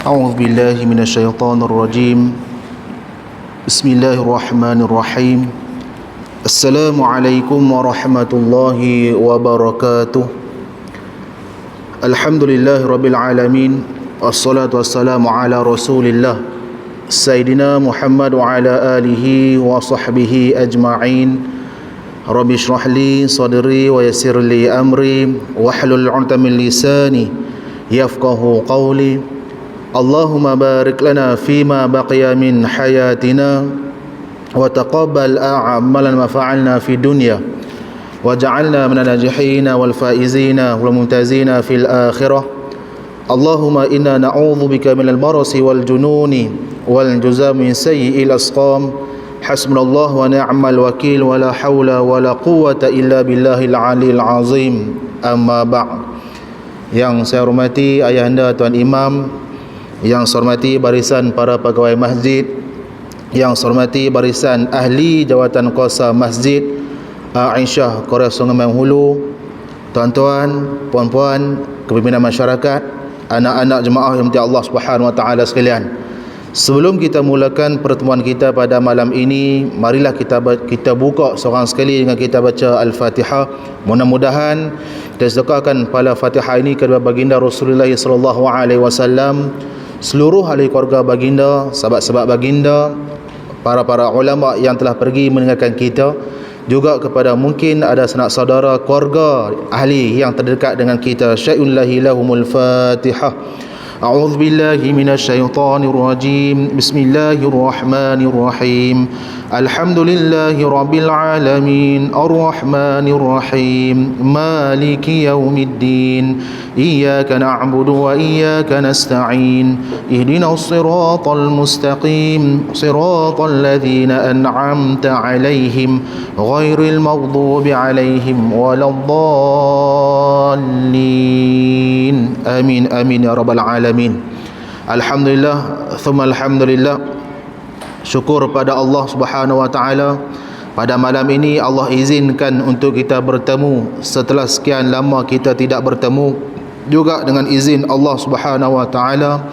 أعوذ بالله من الشيطان الرجيم. بسم الله الرحمن الرحيم. السلام عليكم ورحمة الله وبركاته. الحمد لله رب العالمين، والصلاة والسلام على رسول الله سيدنا محمد وعلى آله وصحبه أجمعين. رب اشرح لي صدري ويسر لي أمري واحلل عقدة من لساني يفقه قولي. اللهم بارك لنا فيما بقي من حياتنا وتقبل أعمالنا ما فعلنا في الدنيا وجعلنا من الناجحين والفائزين والممتازين في الآخرة. اللهم إنا نعوذ بك من البرص والجنون والجزام من سيء الأسقام. حسبنا الله ونعم الوكيل ولا حول ولا قوة إلا بالله العلي العظيم. أما بعد. Yang saya hormati ayahanda Tuan Imam, yang saya hormati barisan para pegawai masjid, yang saya hormati barisan ahli jawatan kuasa masjid Aisyah Korea Sungai Mayang Hulu, tuan-tuan, puan-puan, kepimpinan masyarakat, anak-anak jemaah yang dirahmati Allah Subhanahu wa taala sekalian. Sebelum kita mulakan pertemuan kita pada malam ini, marilah kita buka seorang sekali dengan kita baca Al-Fatihah. Mudah-mudahan kita sedekahkan pada Fatihah ini kepada baginda Rasulullah sallallahu alaihi wasallam, seluruh ahli keluarga baginda, sahabat-sahabat baginda, para ulama yang telah pergi meninggalkan kita, juga kepada mungkin ada sanak saudara keluarga ahli yang terdekat dengan kita. Syai'ullahi lahumul Fatihah. أعوذ بالله من الشيطان الرجيم. بسم الله الرحمن الرحيم. الحمد لله رب العالمين الرحمن الرحيم مالك يوم الدين إياك نعبد وإياك نستعين اهدنا الصراط المستقيم صراط الذين أنعمت عليهم غير المغضوب عليهم ولا الضالين آمين آمين يا رب العالمين. Alhamdulillah, thumma alhamdulillah. Syukur pada Allah Subhanahu wa taala, pada malam ini Allah izinkan untuk kita bertemu setelah sekian lama kita tidak bertemu. Juga dengan izin Allah Subhanahu wa taala,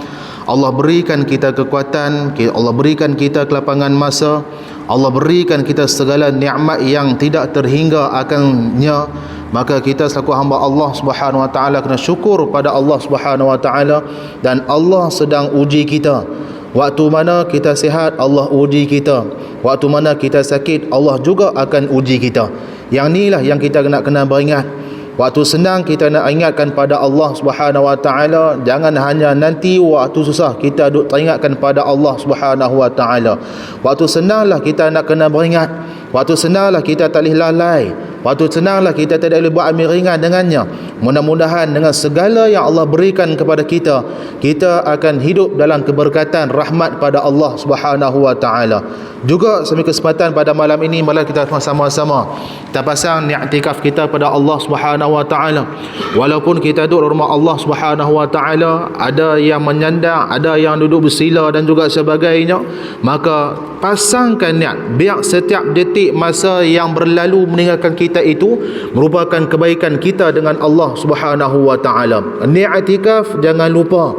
Allah berikan kita kekuatan, Allah berikan kita kelapangan masa, Allah berikan kita segala nikmat yang tidak terhingga akannya. Maka kita selaku hamba Allah Subhanahu wa taala kena syukur pada Allah Subhanahu wa taala, dan Allah sedang uji kita. Waktu mana kita sihat, Allah uji kita. Waktu mana kita sakit, Allah juga akan uji kita. Yang inilah yang kita kena beringat. Waktu senang kita nak ingatkan pada Allah Subhanahu wa taala, jangan hanya nanti waktu susah kita duk teringatkan pada Allah Subhanahu wa taala. Waktu senanglah kita nak kena beringat. Waktu senanglah kita tak boleh lalai. Waktu senanglah kita tidak boleh buat ambil ringan dengannya. Mudah-mudahan dengan segala yang Allah berikan kepada kita, kita akan hidup dalam keberkatan rahmat pada Allah Subhanahu wa taala. Juga sambil kesempatan pada malam ini, malah kita sama-sama kita pasang i'tikaf kita pada Allah Subhanahu wa taala. Walaupun kita duduk rumah Allah Subhanahu wa taala, ada yang menyandang, ada yang duduk bersila dan juga sebagainya, maka pasangkan niat biar setiap detik masa yang berlalu meninggalkan kita itu merupakan kebaikan kita dengan Allah Subhanahu wa taala. I'tikaf jangan lupa.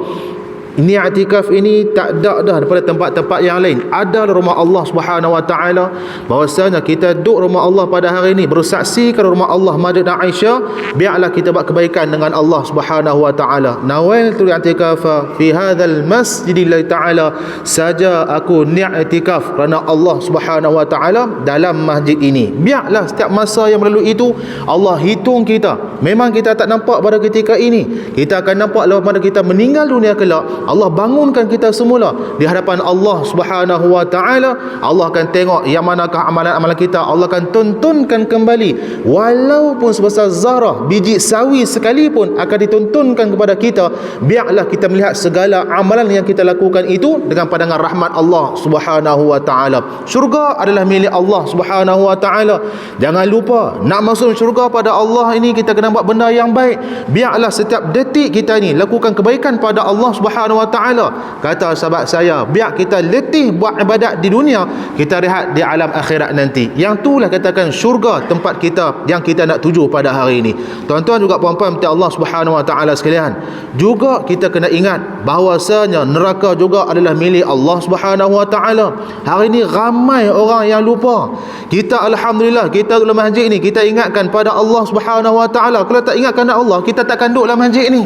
I'tikaf ini tak ada dah daripada tempat-tempat yang lain. Ada rumah Allah Subhanahu wa taala. Bahwasanya kita duduk rumah Allah pada hari ini, bersaksi ke rumah Allah Masjid Aisyah, biarlah kita buat kebaikan dengan Allah Subhanahu wa taala. Nawaitu i'tikafa fi hadzal masjidil taala, saja aku i'tikaf kerana Allah Subhanahu wa taala dalam masjid ini. Biarlah setiap masa yang berlalu itu Allah hitung kita. Memang kita tak nampak pada ketika ini, kita akan nampak lepas pada kita meninggal dunia kelak. Allah bangunkan kita semula di hadapan Allah Subhanahu wa taala. Allah akan tengok yang manakah amalan-amalan kita. Allah akan tuntunkan kembali, walaupun sebesar zarah biji sawi sekalipun akan dituntunkan kepada kita. Biarlah kita melihat segala amalan yang kita lakukan itu dengan pandangan rahmat Allah Subhanahu wa taala. Syurga adalah milik Allah Subhanahu wa taala. Jangan lupa, nak masuk syurga pada Allah ini kita kena buat benda yang baik. Biarlah setiap detik kita ni lakukan kebaikan pada Allah Subhanahu Subhanahu Wa Taala. Kata sahabat saya, biar kita letih buat ibadat di dunia, kita rehat di alam akhirat nanti. Yang itulah katakan syurga tempat kita yang kita nak tuju pada hari ini. Tuan-tuan juga puan-puan Allah Subhanahu Wa Taala sekalian, juga kita kena ingat bahawasanya neraka juga adalah milik Allah Subhanahu Wa Taala. Hari ini ramai orang yang lupa. Kita alhamdulillah, kita dalam masjid ni kita ingatkan pada Allah Subhanahu Wa Taala. Kalau tak ingatkan Allah, kita takkan duduk dalam masjid ni.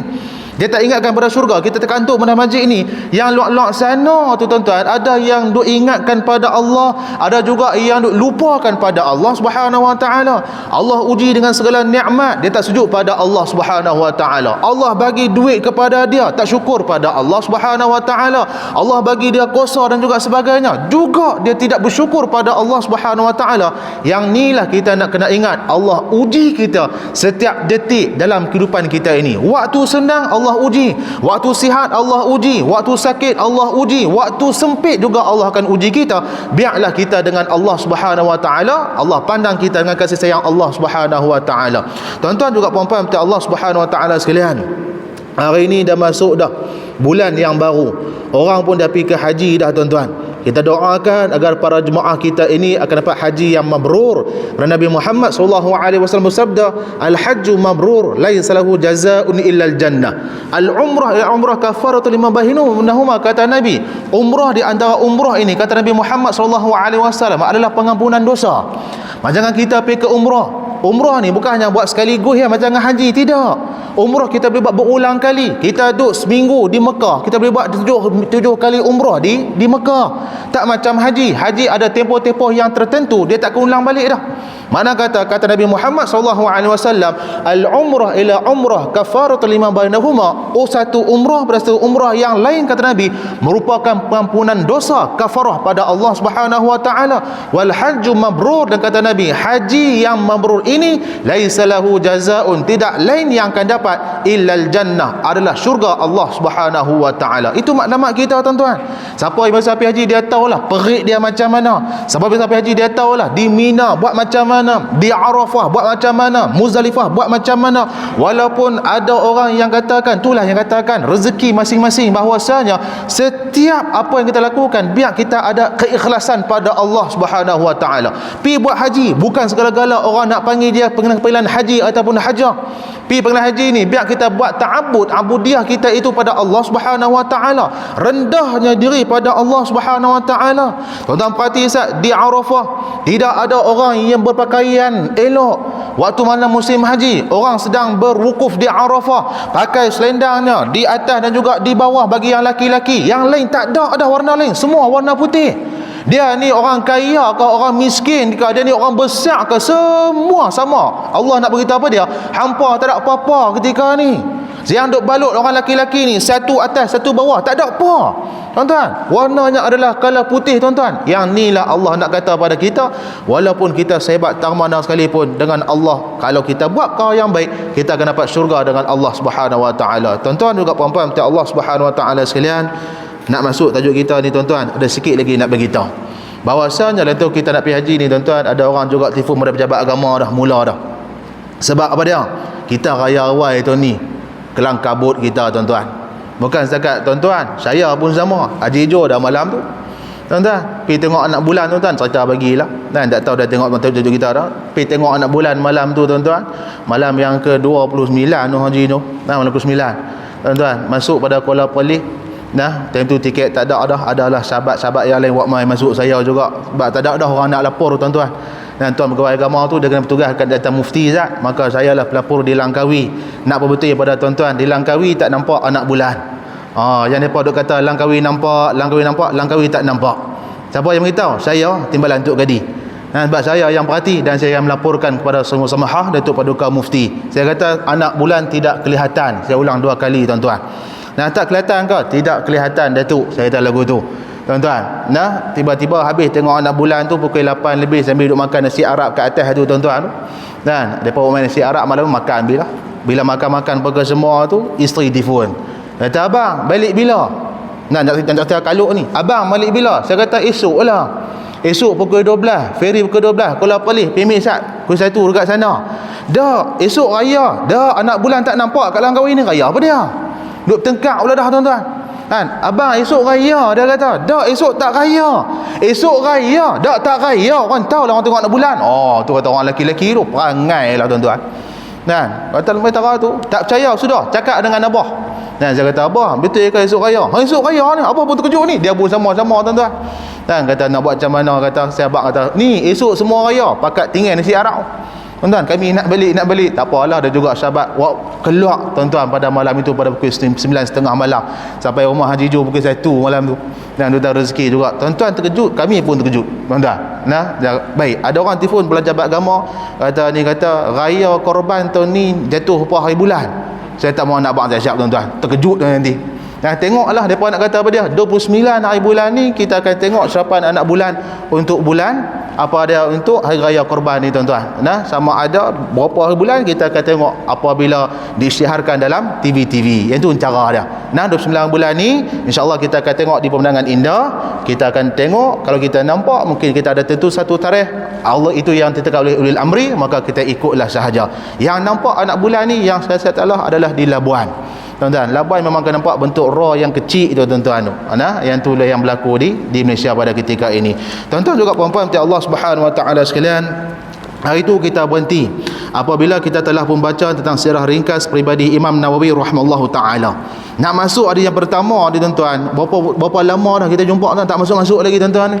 Dia tak ingatkan pada syurga, kita tekan tu pada masjid ni. Yang lok-lok sana tu tuan-tuan, ada yang duk ingatkan pada Allah, ada juga yang duk lupakan pada Allah Subhanahu Wa Taala. Allah uji dengan segala nikmat, dia tak sujud pada Allah Subhanahu Wa Taala. Allah bagi duit kepada dia, tak syukur pada Allah Subhanahu Wa Taala. Allah bagi dia kuasa dan juga sebagainya, juga dia tidak bersyukur pada Allah Subhanahu Wa Taala. Yang inilah kita nak kena ingat, Allah uji kita setiap detik dalam kehidupan kita ini. Waktu senang Allah uji, waktu sihat Allah uji, waktu sakit Allah uji, waktu sempit juga Allah akan uji kita. Biarlah kita dengan Allah Subhanahu Wa Taala, Allah pandang kita dengan kasih sayang Allah Subhanahu Wa Taala. Tuan-tuan juga puan-puan Allah Subhanahu Wa Taala sekalian, hari ini dah masuk dah bulan yang baru. Orang pun dah pergi ke haji dah tuan-tuan. Kita doakan agar para jemaah kita ini akan dapat haji yang mabrur. Kerana Nabi Muhammad SAW bersabda, al-hajju mabrur laisa lahu jazaa'un illa al-jannah. Al-umrah ya umrah kafaratu lima bainahuma, kata Nabi. Umrah di antara umrah ini, kata Nabi Muhammad SAW, adalah pengampunan dosa. Jangan kita pergi ke umrah. Umrah ni bukan hanya buat sekaligus ya, macam dengan haji, tidak. Umrah kita boleh buat berulang kali. Kita duduk seminggu di Mekah, kita boleh buat tujuh kali umrah di Mekah. Tak macam haji. Haji ada tempoh-tempoh yang tertentu, dia tak akan ulang balik dah. Mana kata Nabi Muhammad SAW, al-umrah ila umrah kafaratu lima bainahuma. Satu umrah pada satu umrah yang lain, kata Nabi, merupakan pengampunan dosa, kafarah pada Allah Subhanahu Wa Taala. Wal hajju mabrur, dan kata Nabi, haji yang mabrur ini laisa lahu jazaa'un, tidak lain yang akan dapat illal jannah, adalah syurga Allah Subhanahu Wa Taala. Itu maklumat kita tuan-tuan. Siapa yang biasa pergi haji dia tahulah perik dia macam mana. Siapa biasa pergi haji dia tahulah di Mina buat macam mana, di Arafah buat macam mana, Muzdalifah buat macam mana. Walaupun ada orang yang katakan, itulah yang katakan rezeki masing-masing, bahwasanya setiap apa yang kita lakukan biar kita ada keikhlasan pada Allah Subhanahu Wa Taala. Pi buat haji bukan segala-gala orang nak panggil dia panggilan haji ataupun hajah. Pi panggilan haji ni biar kita buat ta'abbud, abudiah kita itu pada Allah Subhanahu Wa Taala, rendahnya diri pada Allah Subhanahu Wa Taala. Tuan-tuan perhati di Arafah tidak ada orang yang berpakaian elok. Waktu mana musim haji, orang sedang berwukuf di Arafah, pakai selendangnya di atas dan juga di bawah bagi yang laki-laki. Yang lain tak ada warna lain, semua warna putih. Dia ni orang kaya ke orang miskin ke, dia ni orang besar ke, semua sama. Allah nak beritahu apa dia? Hampa tak ada apa-apa ketika ni. Yang duk balut orang laki-laki ni, satu atas satu bawah, tak ada apa. Tuan-tuan, warnanya adalah kala putih tuan-tuan. Yang inilah Allah nak kata pada kita, walaupun kita sehebat tarmana sekalipun dengan Allah, kalau kita buat perkara yang baik, kita akan dapat syurga dengan Allah Subhanahu Wa Taala. Tuan-tuan juga puan-puan Allah Subhanahu Wa Taala sekalian, nak masuk tajuk kita ni tuan-tuan, ada sikit lagi nak beritahu. Bahawasanya lepas tu kita nak pergi haji ni tuan-tuan, ada orang juga telefon pada pejabat agama dah, mula dah. Sebab apa dia? Kita raya awal tu ni kelang kabut kita tuan-tuan. Bukan setakat tuan-tuan, saya pun sama. Haji Hijau dah malam tu tuan-tuan, pergi tengok anak bulan tuan-tuan, cerita bagilah. Dan tak tahu dah tengok tajuk kita dah. Pergi tengok anak bulan malam tu tuan-tuan, malam yang ke-29 tu Haji tu. Malam ke-9 tuan-tuan, masuk pada Kuala Pelih. Nah, time tu tiket tak ada dah, adalah sahabat-sahabat yang lain buat mai masuk saya juga. Sebab tak ada dah orang nak lapor tuan-tuan. Dan tuan pegawai agama tu dia kena bertugas kat datang mufti Zat, maka saya lah pelapor di Langkawi. Nak apa betul pada tuan-tuan, di Langkawi tak nampak anak bulan. Yang depa duk kata Langkawi nampak, Langkawi tak nampak. Siapa yang beritahu? Saya, Timbalan Tok Gadi. Sebab saya yang perhati dan saya yang melaporkan kepada semua samahah Datuk Paduka Mufti. Saya kata anak bulan tidak kelihatan. Saya ulang 2 kali tuan-tuan. Nah, tak kelihatan ke? Tidak kelihatan Datuk. Saya kata lagu tu tuan-tuan. Nah, tiba-tiba habis tengok anak bulan tu pukul 8 lebih sambil duduk makan nasi Arab kat atas tu tuan-tuan. Dan depa main nasi Arab malam makan bila makan-makan pergi semua tu, isteri telefon. Kata abang balik bila? Nah, nak cerita kaluk ni. Abang balik bila? Saya kata esok lah. Esok pukul 12, feri pukul 12, Kuala Pelih, Pemik Sat, pukul 1 dekat sana. Dah, esok raya. Dah, anak bulan tak nampak kat Langkawi ni, raya apa dia? Duk tengkak pula dah tuan-tuan. Kan, abang esok raya, dia kata. Dak, esok tak raya. Esok raya, dak tak raya. Orang tahu lah orang tengok nak bulan. Oh, tu kata orang lelaki-lelaki tu perangai lah tuan-tuan. Kan, kata lebih tara tu, tak percaya sudah, cakap dengan abah. Dan saya kata, abah, betul ke esok raya? Esok raya ni, abah pun terkejut ni. Dia pun sama-sama tuan-tuan. Dan kata nak buat macam mana, kata sahabat kata, ni esok semua raya, pakat tinggal nasi Arab. Tuan-tuan, kami nak balik, tak apalah. Ada juga sahabat keluar tuan-tuan pada malam itu, pada pukul 9.30 malam, sampai rumah Haji Jo pukul 1 malam tu. Dan dia rezeki juga. Tuan-tuan terkejut, kami pun terkejut tuan-tuan. Nah, baik, ada orang telefon pula jabat agama, kata raya korban tahun ni jatuh apa hari bulan. Saya tak mahu nak abang saya siap tuan-tuan, terkejut nanti. Nah, tengoklah depa nak kata apa dia, 29 hari bulan ni kita akan tengok siapan anak bulan untuk bulan apa dia untuk hari raya korban ni tuan-tuan. Nah, sama ada berapa hari bulan kita akan tengok apabila disiarkan dalam TV-TV. Yang tu cara dia. Nah, 29 bulan ni insya-Allah kita akan tengok di pemandangan indah. Kita akan tengok, kalau kita nampak mungkin kita ada tentu satu tarikh Allah itu yang ditetapkan oleh ulil amri, maka kita ikutlah sahaja. Yang nampak anak bulan ni yang saya Allah adalah di Labuan. Tuan-tuan, Labuan memang akan nampak bentuk ra yang kecil itu tuan-tuan. Nah, yang tu yang berlaku di Malaysia pada ketika ini. Tuan-tuan juga puan-puan Allah Subhanahu Wa Taala sekalian, hari itu kita berhenti apabila kita telah membaca tentang sirah ringkas peribadi Imam Nawawi rahimahullahu taala. Nak masuk ada yang pertama ni tuan-tuan. Berapa lama dah kita jumpa tuan, tak masuk-masuk lagi tuan-tuan ni.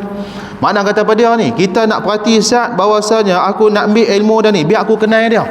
Mana kata pada dia ni, kita nak perhati sat bahawasanya aku nak ambil ilmu dah ni, biar aku kenal dia.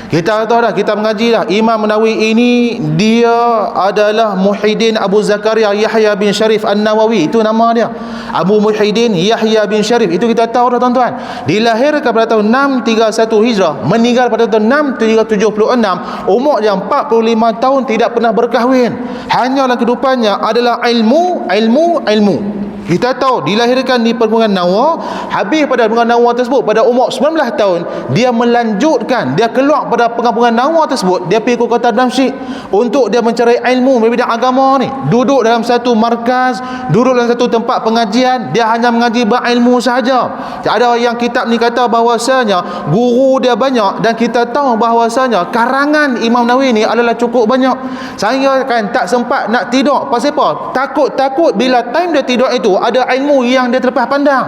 Kita tahu dah, kita mengaji dah, Imam Nawawi ini dia adalah Muhyiddin Abu Zakaria Yahya bin Sharif An-Nawawi, itu nama dia. Abu Muhyiddin Yahya bin Sharif, itu kita tahu dah tuan-tuan. Dilahirkan pada tahun 631 Hijrah, meninggal pada tahun 676, umur dia 45 tahun, tidak pernah berkahwin. Hanyalah kehidupannya adalah ilmu. Kita tahu dilahirkan di pergunungan Nawa, habis pada pergunungan Nawa tersebut pada umur 19 tahun dia melanjutkan, dia keluar pada pergunungan Nawa tersebut, dia pergi ke kota Damsyik untuk dia mencari ilmu bidang agama ni. Duduk dalam satu markaz, duduk dalam satu tempat pengajian, dia hanya mengaji berilmu sahaja. Ada yang kitab ni kata bahawasanya guru dia banyak, dan kita tahu bahawasanya karangan Imam Nawawi ni adalah cukup banyak. Saya kan tak sempat nak tidur. Pasal apa? Takut bila time dia tidur itu ada ilmu yang dia terlepas pandang.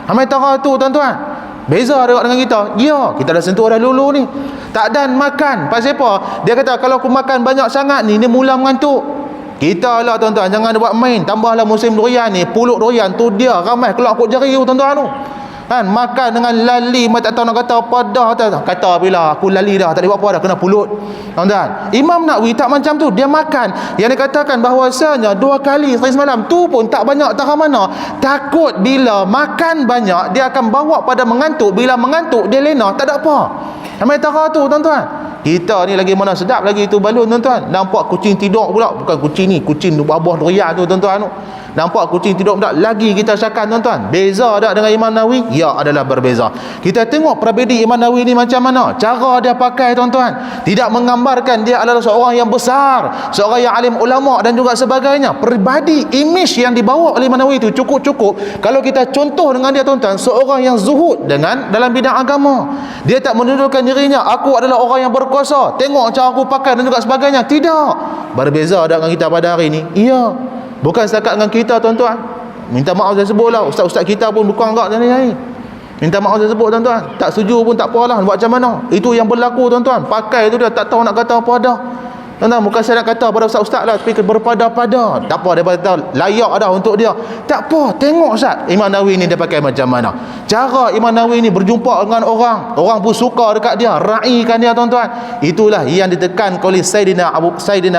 Hamai tara tu tuan-tuan. Beza dengan kita. Ya, kita dah sentuh dah dulu ni. Tak dan makan. Pasal apa? Dia kata kalau aku makan banyak sangat ni, dia mula mengantuk. Kita lah tuan-tuan, jangan buat main. Tambahlah musim durian ni, pulut durian tu dia ramai keluar kot jari tu tuan-tuan tu. Kan, makan dengan lali, tak tahu nak kata apa dah. Kata bila aku lali dah, tak ada buat apa dah, kena pulut. Tuan-tuan, Imam Nawawi tak macam tu. Dia makan, yang dikatakan bahawasanya 2 kali sehari semalam tu pun tak banyak, tak mana. Takut bila makan banyak dia akan bawa pada mengantuk. Bila mengantuk dia lena, tak ada apa. Ramai tara tu tuan-tuan. Kita ni lagi mana sedap lagi itu balun tuan-tuan. Nampak kucing tidur pula, bukan kucing ni, kucing buah durian tu tuan-tuan tu. Nampak kucing tidur pula, lagi kita syakan tuan-tuan. Beza tak dengan Imam Nawawi? Ya, adalah berbeza. Kita tengok pribadi Imam Nawawi ni macam mana, cara dia pakai tuan-tuan. Tidak menggambarkan dia adalah seorang yang besar, seorang yang alim ulama dan juga sebagainya. Pribadi, image yang dibawa oleh Imam Nawawi itu cukup-cukup. Kalau kita contoh dengan dia tuan-tuan, seorang yang zuhud dengan dalam bidang agama. Dia tak menunjukkan dirinya, aku adalah orang yang berkuasa, tengok cara aku pakai dan juga sebagainya. Tidak. Berbeza dengan kita pada hari ini. Iya. Bukan setakat dengan kita tuan-tuan. Minta maaf saya sebutlah, ustaz-ustaz kita pun bukan enggak ni. Minta maaf saya sebut tuan-tuan. Tak setuju pun tak apalah, buat macam mana. Itu yang berlaku tuan-tuan. Pakai tu dia tak tahu nak kata apa dah. Tuan-tuan, bukan saya nak kata pada ustaz-ustaz lah, tapi berpada-pada. Tak apa, dia kata layak dah untuk dia. Tak apa, tengok ustaz Imam Nawawi ni dia pakai macam mana. Cara Imam Nawawi ni berjumpa dengan orang pun suka dekat dia, raikan dia tuan-tuan. Itulah yang ditekan oleh Sayyidina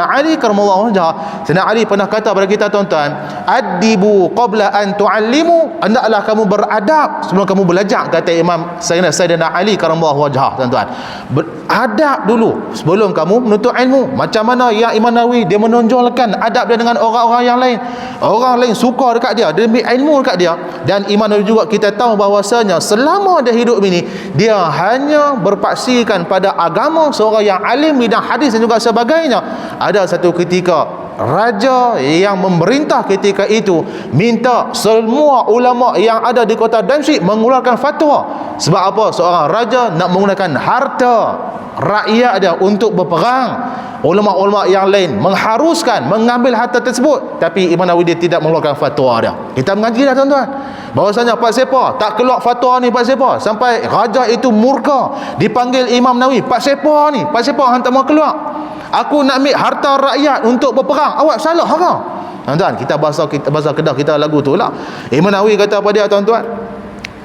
Ali karamallahu wajhah. Sayyidina Ali pernah kata pada kita tuan-tuan, adibu qabla an tuallimu, hendaklah kamu beradab sebelum kamu belajar, kata Imam Sayyidina Ali karamallahu wajhah tuan-tuan. Beradab dulu sebelum kamu menuntut ilmu. Macam mana yang Imam Nawawi dia menonjolkan adab dia dengan orang-orang yang lain. Orang lain suka dekat dia, dia ambil ilmu dekat dia. Dan Imam Nawawi juga kita tahu bahawasanya selama dia hidup ini, dia hanya berpaksikan pada agama, seorang yang alim bidang hadis dan juga sebagainya. Ada satu ketika raja yang memerintah ketika itu minta semua ulama yang ada di kota Damsyik mengeluarkan fatwa. Sebab apa? Seorang raja nak menggunakan harta rakyat dia untuk berperang. ulama-ulama yang lain mengharuskan mengambil harta tersebut, tapi Imam Nawawi dia tidak mengeluarkan fatwa dia. Kita mengaji dah tuan-tuan, bahwasanya Pak Sepa tak keluar fatwa ni Pak Sepa, sampai raja itu murka, dipanggil Imam Nawawi, Pak Sepa ni, Pak Sepa hang tak mau keluar, aku nak ambil harta rakyat untuk berperang, awak salah ke? Tuan-tuan, kita bahasa Kedah kita lagu tu lah. Imam Nawawi kata apa dia tuan-tuan?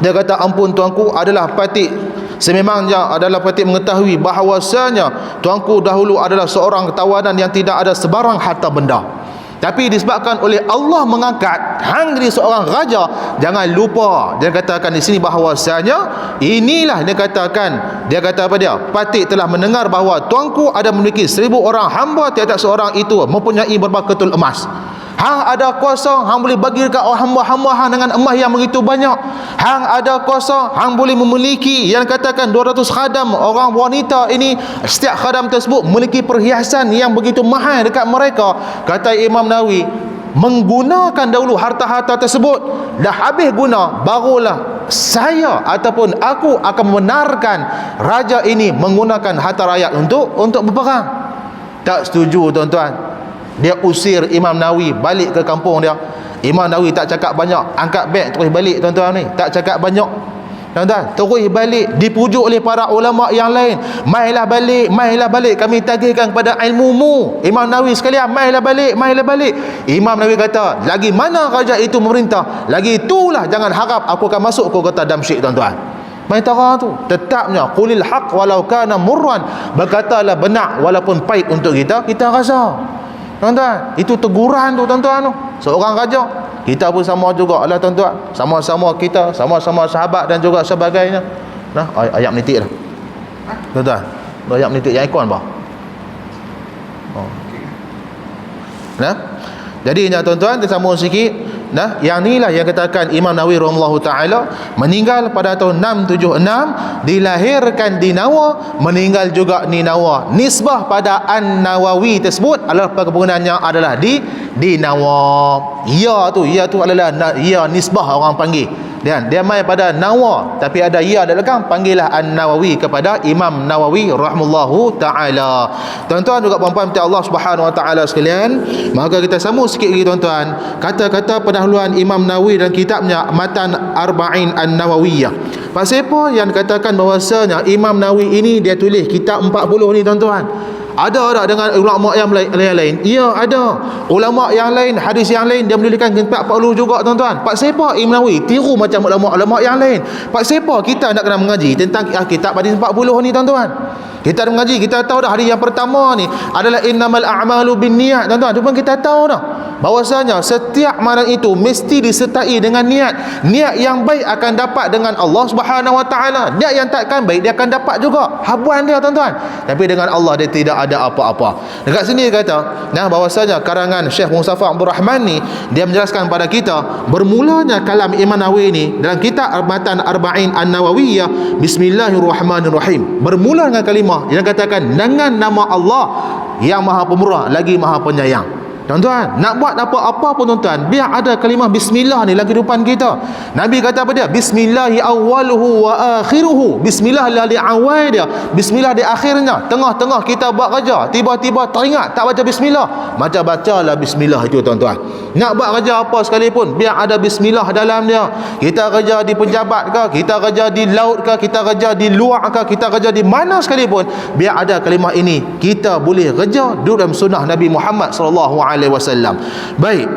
Dia kata, ampun tuanku, adalah patut sememangnya adalah patut mengetahui bahawasanya tuanku dahulu adalah seorang tawanan yang tidak ada sebarang harta benda, tapi disebabkan oleh Allah mengangkat hang jadi seorang raja. Jangan lupa dia katakan di sini bahawasanya inilah dia kata apa dia, patut telah mendengar bahawa tuanku ada memiliki 1000 orang hamba, tiada seorang itu mempunyai berapa ketul emas. Hang ada kuasa, hang boleh bagi dekat hamba-hamba hang dengan emas yang begitu banyak. Hang ada kuasa, hang boleh memiliki yang katakan 200 khadam, orang wanita ini, setiap khadam tersebut memiliki perhiasan yang begitu mahal dekat mereka. Kata Imam Nawawi, menggunakan dahulu harta-harta tersebut, dah habis guna, barulah saya ataupun aku akan membenarkan raja ini menggunakan harta rakyat untuk berperang. Tak setuju tuan-tuan. Dia usir Imam Nawawi balik ke kampung dia. Imam Nawawi tak cakap banyak, angkat beg terus balik tuan-tuan ni, tak cakap banyak tuan-tuan, terus balik, dipujuk oleh para ulama yang lain, mailah balik, kami tagihkan kepada ilmumu Imam Nawawi sekalian, mailah balik. Imam Nawawi kata, lagi mana raja itu memerintah, lagi itulah jangan harap aku akan masuk ke kota Damsyik tuan-tuan. Main tara tu tetapnya qulil haq walau kana murran, berkatalah benar walaupun pahit untuk kita rasa. Tuan-tuan, itu teguran tu tuan-tuan tu. Seorang raja, kita pun sama juga lah tuan-tuan. Sama-sama kita, sama-sama sahabat dan juga sebagainya. Nah, ayat menitik dah. Tuan-tuan, ayat menitik yang ikon bah. Oh. Nah. Jadinya tuan-tuan, kita sambung sikit. Nah, yang inilah yang katakan Imam Nawawi rahimahullahu taala, meninggal pada tahun 676, dilahirkan di Nawa, meninggal juga di Nawa. Nisbah pada An-Nawawi tersebut adalah penggunaannya adalah di Nawa. Ya tu adalah ya nisbah orang panggil. Dan dia mai pada Nawa, tapi ada ya di belakang, panggillah An-Nawawi kepada Imam Nawawi rahimahullahu taala. Tuan-tuan juga puan-puan Allah Subhanahu wa taala sekalian, maka kita sambung sikit lagi tuan-tuan, kata-kata pendahuluan Imam Nawawi dan kitabnya Matan Arba'in An-Nawawiyah. Pasal apa yang katakan bahawasanya Imam Nawawi ini dia tulis kitab 40 ni tuan-tuan? Ada tak dengan ulama yang lain? Ya, ada. Ulama yang lain, hadis yang lain dia menuliskan kitab 40 juga tuan-tuan. Pak siapa Imam Nawawi tiru macam ulama-ulama yang lain? Pak siapa kita nak kena mengaji tentang kitab hadis 40 ni tuan-tuan? Kita ada mengaji, kita tahu dah hadis yang pertama ni adalah innamal a'malu binniyat tuan-tuan. Cuma kita tahu dah bahwasanya setiap amalan itu mesti disertai dengan niat. Niat yang baik akan dapat dengan Allah Subhanahu wa taala. Niat yang takkan baik dia akan dapat juga habuan dia tuan-tuan. Tapi dengan Allah dia tidak ada apa-apa. Dekat sini dia kata, nah bahwasanya karangan Syekh Mustafa Abdul Rahman ni dia menjelaskan pada kita bermulanya kalam Imam Nawawi ni dalam kitab Matan Arba'in An-Nawawiyah, bismillahirrahmanirrahim. Bermula dengan kalimah yang katakan dengan nama Allah yang Maha Pemurah lagi Maha Penyayang. Tuan-tuan, nak buat apa-apa pun tuan-tuan, biar ada kalimah bismillah ni dalam kehidupan kita. Nabi kata apa dia? Bismillahi awwaluhu wa akhiruhu. Bismillah lah di awal dia, bismillah di akhirnya. Tengah-tengah kita buat kerja, tiba-tiba teringat tak baca bismillah, bacalah bismillah itu tuan-tuan. Nak buat kerja apa sekalipun, biar ada bismillah dalam dia. Kita kerja di pejabat ke, kita kerja di laut ke, kita kerja di luar ke, kita kerja di mana sekalipun, biar ada kalimah ini, kita boleh kerja duduk dalam sunnah Nabi Muhammad sallallahu alaihi wasallam. Baik,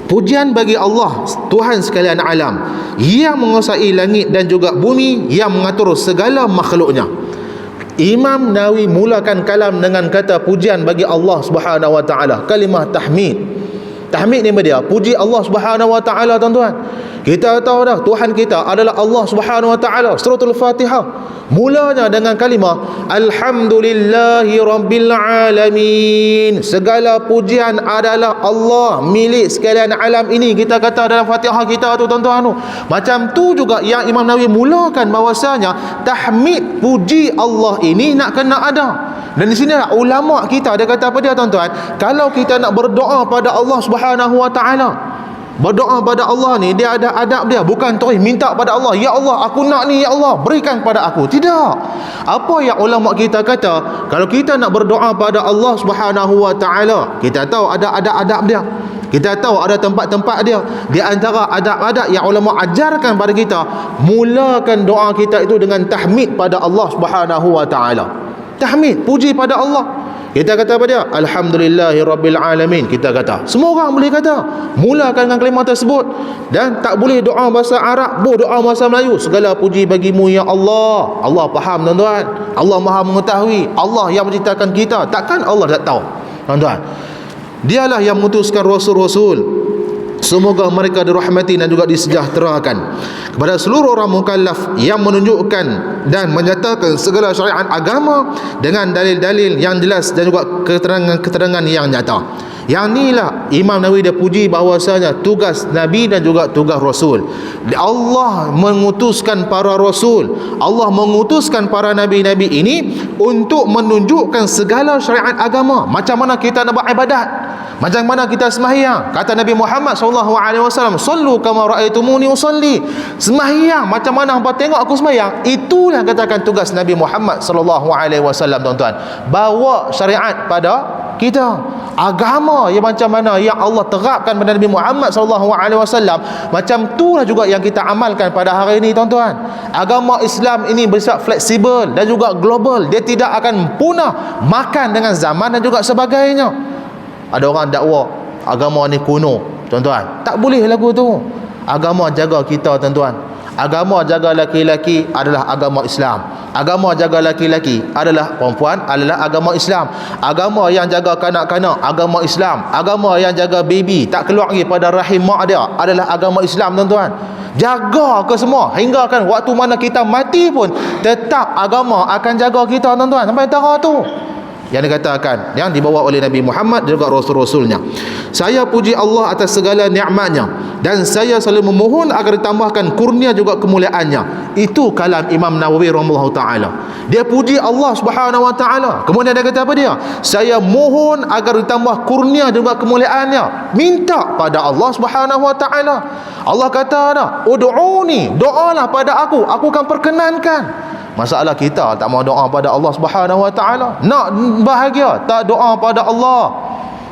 pujian bagi Allah Tuhan sekalian alam yang menguasai langit dan juga bumi, yang mengatur segala makhluknya. Imam Nawawi mulakan kalam dengan kata pujian bagi Allah Subhanahu wa taala, kalimah tahmid. Tahmid ni dia puji Allah Subhanahu wa taala tuan-tuan. Kita tahu dah Tuhan kita adalah Allah Subhanahu wa taala. Suratul Fatihah mulanya dengan kalimah alhamdulillahi rabbil alamin. Segala pujian adalah Allah, milik sekalian alam ini. Kita kata dalam Fatihah kita tu tuan-tuan tu. Macam tu juga yang Imam Nawawi mulakan bahawasanya tahmid puji Allah ini nak kena ada. Dan di sinilah ulama kita dia kata apa dia tuan-tuan? Kalau kita nak berdoa pada Allah Subhanahu wa taala, Berdoa pada Allah ni dia ada adab dia, bukan terus minta pada Allah, ya Allah aku nak ni, ya Allah berikan pada aku. Tidak. Apa yang ulama kita kata, kalau kita nak berdoa pada Allah Subhanahu wa taala, kita tahu ada adab dia. Kita tahu ada tempat-tempat dia. Di antara adab-adab yang ulama ajarkan pada kita, mulakan doa kita itu dengan tahmid pada Allah Subhanahu wa taala. Tahmid, puji pada Allah. Kita kata apa dia? Alhamdulillahirabbil alamin. Kita kata. Semua orang boleh kata. Mulakan dengan kalimah tersebut. Dan tak boleh doa bahasa Arab, doa bahasa Melayu. Segala puji bagimu ya Allah. Allah faham tuan-tuan. Allah Maha mengetahui. Allah yang menciptakan kita. Takkan Allah tak tahu, tuan-tuan? Dialah yang mengutuskan rasul-rasul. Semoga mereka dirahmati dan juga disejahterakan. Kepada seluruh orang mukallaf yang menunjukkan dan menyatakan segala syariat agama dengan dalil-dalil yang jelas dan juga keterangan-keterangan yang nyata. Yang inilah Imam Nawawi dia puji bahawasanya tugas Nabi dan juga tugas Rasul. Allah mengutuskan para Rasul, Allah mengutuskan para Nabi-Nabi ini untuk menunjukkan segala syariat agama. Macam mana kita nak beribadat, macam mana kita sembahyang. Kata Nabi Muhammad SAW, "Sallu kama ra'aitumuni usalli." Sembahyang macam mana hangpa tengok aku sembahyang. Itulah katakan tugas Nabi Muhammad SAW, tuan-tuan. Bawa syariat pada kita, agama yang macam mana yang Allah terapkan pada Nabi Muhammad SAW, macam itulah juga yang kita amalkan pada hari ini, tuan-tuan. Agama Islam ini bersifat fleksibel dan juga global. Dia tidak akan punah makan dengan zaman dan juga sebagainya. Ada orang dakwa agama ni kuno, tuan-tuan. Tak boleh lagu tu. Agama jaga kita, tuan-tuan. Agama jaga laki-laki adalah agama Islam. Agama jaga laki-laki adalah perempuan adalah agama Islam. Agama yang jaga kanak-kanak agama Islam. Agama yang jaga baby tak keluar lagi pada rahim mak dia adalah agama Islam, tuan-tuan. Jaga ke semua hingga kan waktu mana kita mati pun tetap agama akan jaga kita, tuan-tuan, sampai tara tu yang dikatakan, yang dibawa oleh Nabi Muhammad dan juga Rasul-Rasulnya. Saya puji Allah atas segala nikmatnya dan saya selalu memohon agar ditambahkan kurnia juga kemuliaannya. Itu kalam Imam Nawawi rahimahullah ta'ala. Dia puji Allah Subhanahu wa ta'ala. Kemudian dia kata apa dia? Saya mohon agar ditambah kurnia juga kemuliaannya. Minta pada Allah Subhanahu wa ta'ala. Allah kata dah, ud'uni, doalah pada aku akan perkenankan. Masalah kita tak mau doa pada Allah Subhanahu wa taala. Nak bahagia tak doa pada Allah.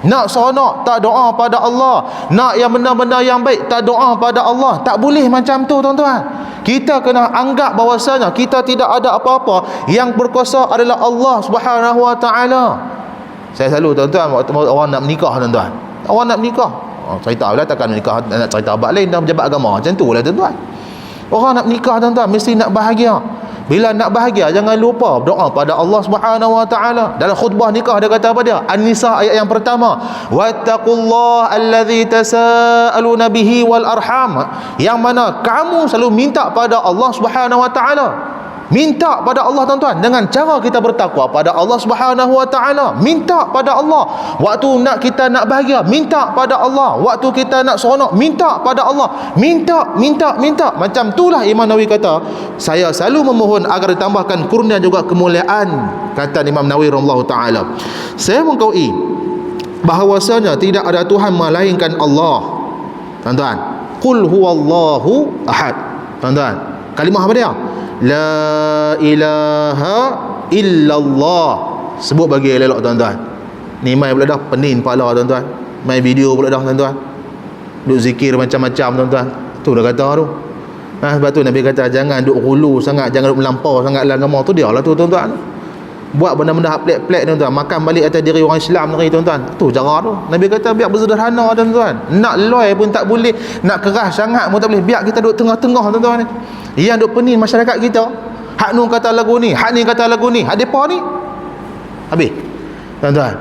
Nak seronok tak doa pada Allah. Nak yang benda-benda yang baik tak doa pada Allah. Tak boleh macam tu, tuan-tuan. Kita kena anggap bahawasanya kita tidak ada apa-apa, yang berkuasa adalah Allah Subhanahu wa taala. Saya selalu, tuan-tuan, waktu orang nak menikah, tuan-tuan. Orang nak menikah, cerita lah takkan menikah nak cerita abad lain dalam pejabat agama. Macam tu lah, tuan-tuan. Orang nak menikah, tuan-tuan, mesti nak bahagia. Bila nak bahagia, jangan lupa berdoa pada Allah Subhanahu wa taala. Dalam khutbah nikah dia kata apa dia? An-Nisa ayat yang pertama, wattaqullaha allazi tasaaluna bihi wal arham. Yang mana kamu selalu minta pada Allah Subhanahu wa taala. Minta pada Allah, tuan-tuan, dengan cara kita bertakwa pada Allah Subhanahu wa taala. Minta pada Allah waktu kita nak bahagia, minta pada Allah waktu kita nak seronok, minta pada Allah. Minta. Macam itulah Imam Nawawi kata, saya selalu memohon agar ditambahkan kurnia juga kemuliaan. Kata Imam Nawawi rahimahullah taala, saya mengakui bahawasanya tidak ada Tuhan melainkan Allah, tuan-tuan. Qul huwallahu ahad, tuan-tuan. Kalimah apa dia? La ilaha illallah. Sebut bagi elok, tuan-tuan. Ni mai pula dah pening kepala, tuan-tuan. Mai video pula dah, tuan-tuan. Duk zikir macam-macam, tuan-tuan. Tu dah kata tu. Sebab tu Nabi kata jangan duk hulu sangat, jangan duk melampau sangat dalam agama tu. Dia lah tu, tuan-tuan. Buat benda-benda pelik-pelik, tuan-tuan. Makan balik atas diri orang Islam ni, tuan-tuan. Tu cara tu. Nabi kata biar bersederhana, tuan-tuan. Nak loi pun tak boleh, nak keras sangat pun tak boleh. Biar kita duk tengah-tengah, tuan-tuan. Yang duk pening masyarakat kita. Hak nun kata lagu ni, hak ni kata lagu ni, hak depa ni. Habis, tuan-tuan.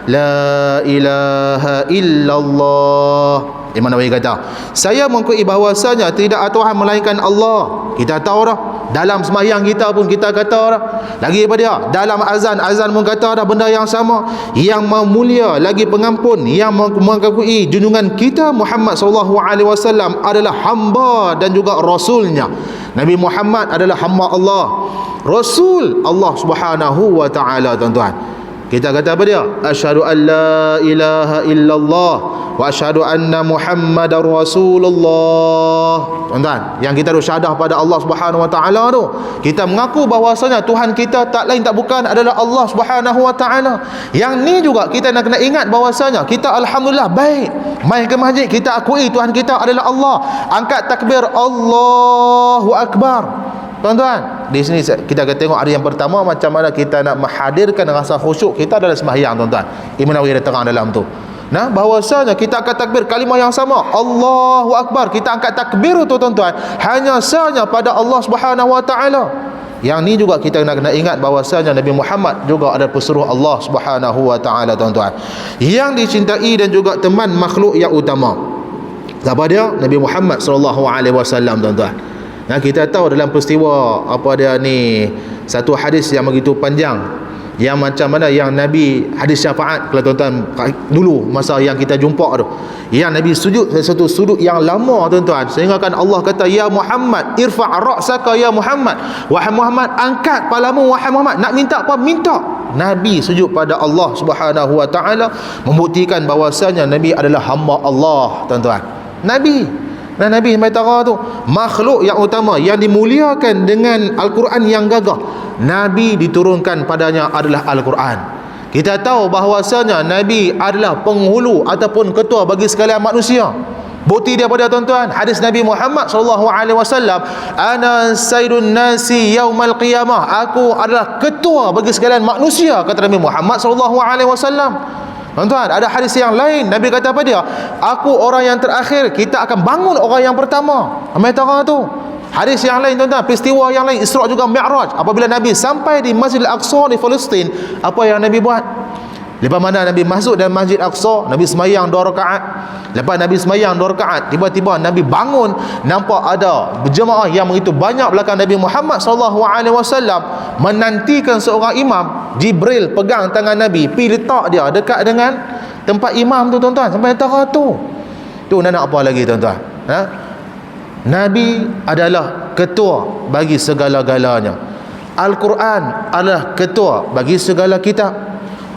La ilaha illallah. Imam Nawawi kata, saya mengakui bahawasanya tidak ada Tuhan melainkan Allah. Kita tahu dah. Dalam sembahyang kita pun kita kata dah. Lagi apa dia? Dalam azan pun kata dah benda yang sama. Yang mulia lagi pengampun, yang mengakui junjungan kita Muhammad SAW adalah hamba dan juga rasulnya. Nabi Muhammad adalah hamba Allah, rasul Allah Subhanahu wa taala, tuan-tuan. Kita kata apa dia? Asyhadu an la ilaha illallah wa asyhadu anna Muhammadar Rasulullah. Tuan-tuan, yang kita ada syahadah pada Allah Subhanahu wa taala tu, kita mengaku bahawasanya Tuhan kita tak lain tak bukan adalah Allah Subhanahu wa taala. Yang ni juga kita nak kena ingat bahawasanya kita alhamdulillah baik mai ke masjid, kita akui Tuhan kita adalah Allah. Angkat takbir Allahu akbar. Tuan-tuan, di sini kita akan tengok hari yang pertama macam mana kita nak menghadirkan rasa khusyuk kita dalam sembahyang, tuan-tuan. Ibn Nawawi ada terang dalam tu. Nah, bahawasanya kita akan takbir kalimah yang sama, Allahu akbar. Kita angkat takbir tu, tuan-tuan, hanya sahaja pada Allah Subhanahu wa taala. Yang ni juga kita nak kena ingat bahawasanya Nabi Muhammad juga ada pesuruh Allah Subhanahu wa taala, tuan-tuan, yang dicintai dan juga teman makhluk yang utama. Siapa dia? Nabi Muhammad sallallahu alaihi wasallam, tuan-tuan. Nah, kita tahu dalam peristiwa apa dia ni, satu hadis yang begitu panjang, yang macam mana yang Nabi, hadis syafaat, kalau tuan-tuan dulu masa yang kita jumpa tu, yang Nabi sujud satu sudut yang lama, tuan-tuan, sehingga kan Allah kata, ya Muhammad irfa' ra'saka ya Muhammad, wahai Muhammad angkat kepalamu wahai Muhammad. Nak minta apa? Minta. Nabi sujud pada Allah Subhanahu wa taala, membuktikan bahawasanya Nabi adalah hamba Allah, tuan-tuan. Nabi, dan Nabi Maitara tu makhluk yang utama yang dimuliakan dengan Al-Quran yang gagah. Nabi diturunkan padanya adalah Al-Quran. Kita tahu bahawasanya Nabi adalah penghulu ataupun ketua bagi sekalian manusia. Bukti dia pada, tuan-tuan, hadis Nabi Muhammad sallallahu alaihi wasallam, ana sayyidun nasi yaumal qiyamah, aku adalah ketua bagi sekalian manusia, kata Nabi Muhammad sallallahu alaihi wasallam. Tuan-tuan, ada hadis yang lain Nabi kata apa dia? Aku orang yang terakhir, kita akan bangun orang yang pertama. Amatara tu. Hadis yang lain, tuan-tuan, peristiwa yang lain, Isra juga Mi'raj, apabila Nabi sampai di Masjid Al-Aqsa di Palestin, apa yang Nabi buat? Lepas mana Nabi masuk dalam Masjid Al-Aqsa, Nabi semayang 2 rakaat. Lepas Nabi semayang 2 rakaat, tiba-tiba Nabi bangun, nampak ada berjemaah yang begitu banyak belakang Nabi Muhammad sallallahu alaihi wasallam menantikan seorang imam. Jibril pegang tangan Nabi, pergi letak dia dekat dengan tempat imam tu, tuan-tuan, sampai antara tu. Tu nak apa lagi, tuan-tuan? Ha? Nabi adalah ketua bagi segala-galanya. Al-Quran adalah ketua bagi segala kitab.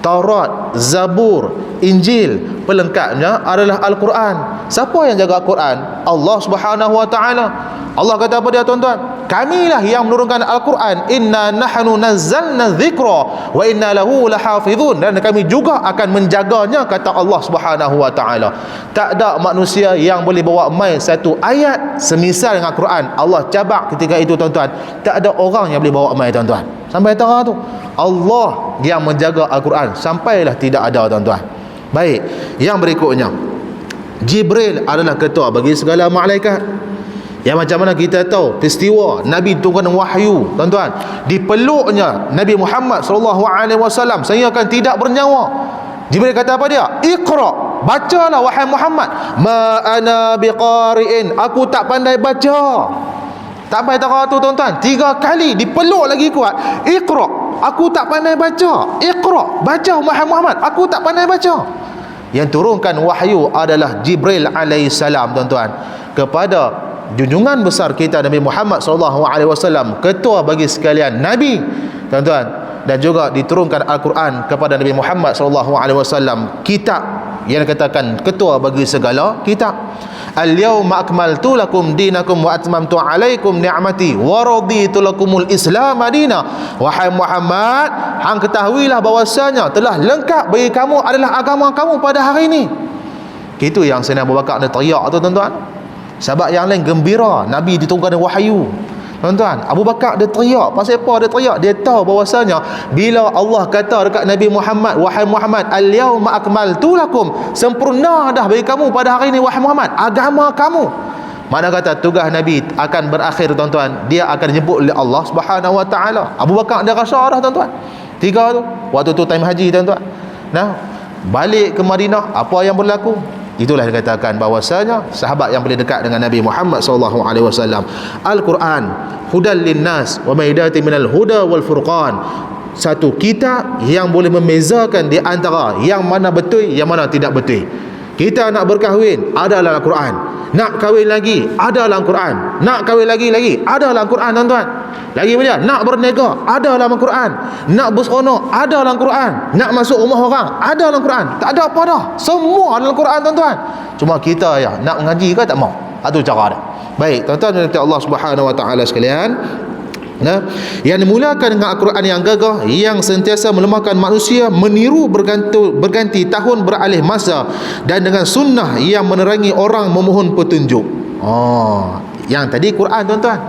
Taurat, Zabur, Injil, pelengkapnya adalah Al-Quran. Siapa yang jaga Al-Quran? Allah Subhanahu wa taala. Allah kata apa dia, tuan-tuan? Kamilah yang menurunkan Al-Quran. Inna nahnu nazzalna dzikra wa inna lahu lahafizun. Dan kami juga akan menjaganya, kata Allah Subhanahu wa taala. Tak ada manusia yang boleh bawa mai satu ayat semisal dengan Al-Quran. Allah cabak ketika itu, tuan-tuan. Tak ada orang yang boleh bawa mai, tuan-tuan. Sampai tengah tu Allah yang menjaga Al-Quran sampailah tidak ada, tuan-tuan. Baik, yang berikutnya, Jibril adalah ketua bagi segala malaikat. Yang macam mana kita tahu peristiwa Nabi turunkan wahyu, tuan-tuan, dipeluknya Nabi Muhammad sallallahu alaihi wasallam sehingga kan tidak bernyawa. Jibril kata apa dia? Iqra, bacalah wahai Muhammad. Ma ana biqari'in, aku tak pandai baca. Tak sampai tak tu, tuan-tuan, 3 kali dipeluk lagi kuat. Iqra, aku tak pandai baca. Iqra, baca wahai Muhammad, aku tak pandai baca. Yang turunkan wahyu adalah Jibril alaihissalam, tuan-tuan, kepada junjungan besar kita Nabi Muhammad sallallahu alaihi wasallam, ketua bagi sekalian nabi, tuan-tuan. Dan juga diturunkan Al-Quran kepada Nabi Muhammad sallallahu alaihi wasallam, kitab yang dikatakan ketua bagi segala kitab. Al-yawma akmaltu lakum dinakum wa atmamtu alaikum ni'mati wa raditu lakumul Islam madina. Wahai Muhammad, hang ketahuilah bahwasanya telah lengkap bagi kamu adalah agama kamu pada hari ini. Itu yang Sayyidina Abu Bakar dia teriak tu, tuan-tuan. Sahabat yang lain gembira Nabi diturunkan wahyu. Tuan-tuan, Abu Bakar dia teriak. Pasal apa dia teriak? Dia tahu bahawasanya bila Allah kata dekat Nabi Muhammad, wahai Muhammad, al-yawma akmaltu lakum, sempurna dah bagi kamu pada hari ini wahai Muhammad agama kamu. Mana kata tugas Nabi akan berakhir, tuan-tuan, dia akan dijemput oleh Allah Subhanahu wa taala. Abu Bakar dia rasa dah, tuan-tuan. 3 tu, waktu tu time haji, tuan-tuan. Nah, balik ke Madinah, apa yang berlaku? Itulah dikatakan bahwasanya sahabat yang paling dekat dengan Nabi Muhammad sallallahu alaihi wasallam. Al-Quran hudal linnas wa maidatin minal huda wal furqan. Satu kitab yang boleh membezakan di antara yang mana betul, yang mana tidak betul. Kita nak berkahwin adalah Al-Quran. nak kahwin lagi, ada dalam Quran. Nak kahwin lagi ada dalam Quran, tuan-tuan. Lagi apa dia? Nak berniaga, ada dalam Quran. Nak berseronok, ada dalam Quran. Nak masuk rumah orang, ada dalam Quran. Tak ada apa dah, semua dalam Quran, tuan-tuan. Cuma kita ya nak mengaji ke tak mau. Itu cara dia. Baik, tuan-tuan dan Allah Subhanahu wa taala sekalian, yang dimulakan dengan Al-Quran yang gagah, yang sentiasa melemahkan manusia, meniru berganti tahun beralih masa, dan dengan sunnah yang menerangi orang memohon petunjuk. Yang tadi Quran, tuan-tuan.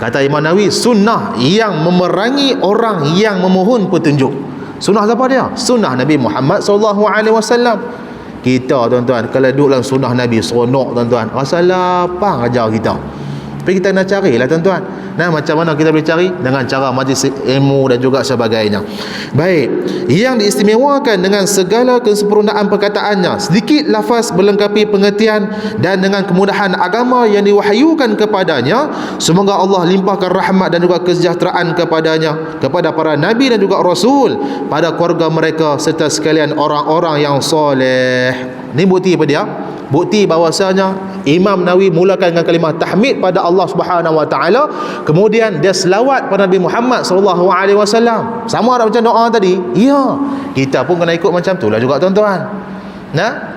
Kata Imam Nawawi, sunnah yang memerangi orang yang memohon petunjuk. Sunnah siapa dia? Sunnah Nabi Muhammad SAW. Kita, tuan-tuan, kalau duduk dalam sunnah Nabi seronok, tuan-tuan, rasa lapang ajar kita. Tapi kita nak carilah, tuan-tuan. Macam mana kita boleh cari? Dengan cara majlis ilmu dan juga sebagainya. Baik, yang diistimewakan dengan segala kesempurnaan perkataannya, sedikit lafaz melengkapi pengertian, dan dengan kemudahan agama yang diwahyukan kepadanya. Semoga Allah limpahkan rahmat dan juga kesejahteraan kepadanya, kepada para nabi dan juga rasul, pada keluarga mereka serta sekalian orang-orang yang soleh. Ini bukti apa dia? Bukti bahawasanya Imam Nawawi mulakan dengan kalimah tahmid pada Allah Subhanahu wa taala, kemudian dia selawat pada Nabi Muhammad sallallahu alaihi wasallam. Sama ada macam doa tadi? Ya. Kita pun kena ikut macam itulah juga, tuan-tuan.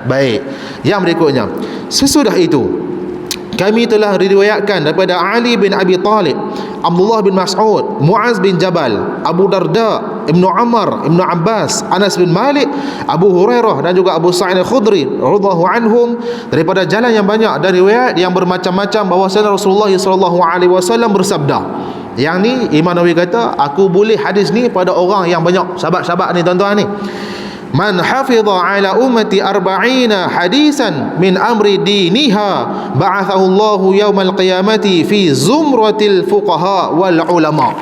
Baik. Yang berikutnya, sesudah itu kami telah diriwayatkan daripada Ali bin Abi Talib, Abdullah bin Mas'ud, Muaz bin Jabal, Abu Darda, Ibnu Umar, Ibnu Abbas, Anas bin Malik, Abu Hurairah dan juga Abu Sa'id Al-Khudri radhiyallahu anhum, daripada jalan yang banyak dan riwayat yang bermacam-macam, bahawasanya Rasulullah sallallahu alaihi wasallam bersabda. Yang ni Imam Nawawi kata, aku boleh hadis ni pada orang yang banyak, sahabat-sahabat ni, tuan-tuan ni. Man hafidha ala ummati arba'ina hadisan min amri diniha ba'athahu Allahu yawmal qiyamati fi zumratil fuqaha wal ulama.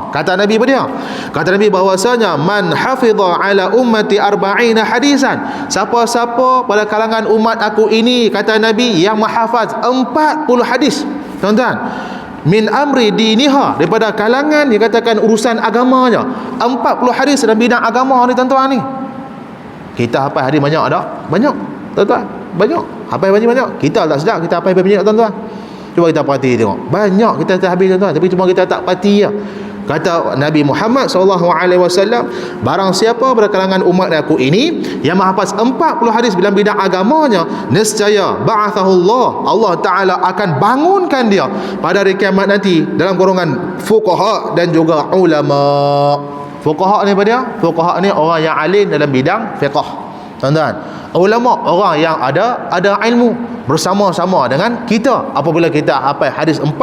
Kata Nabi apa dia? Kata Nabi bahawasanya man hafidha ala ummati arba'ina hadisan, siapa-siapa pada kalangan umat aku ini, kata Nabi, yang menghafaz 40 hadis, tuan-tuan, min amri diniha, daripada kalangan dikatakan urusan agamanya, 40 hadis dalam bidang agama ni, tuan-tuan ni. Kita hafal hadis banyak tak? Banyak, tuan-tuan, banyak. Hafal banyak. Kita tak sedar kita hafal banyak, tuan-tuan. Cuba kita perhati tengok. Banyak kita tak habis, tuan-tuan, tapi cuma kita tak perhati ya. Kata Nabi Muhammad SAW, barang siapa pada kalangan umat aku ini yang menghafaz 40 hadis dalam bidang agamanya, nescaya ba'athahullah, Allah Ta'ala akan bangunkan dia pada hari kiamat nanti dalam golongan fuqaha dan juga ulama. Fuqaha ni apa dia? Fuqaha ni orang yang alim dalam bidang fiqh, tuan-tuan. Ulama orang yang ada ilmu bersama-sama dengan kita apabila kita hafal hadis 40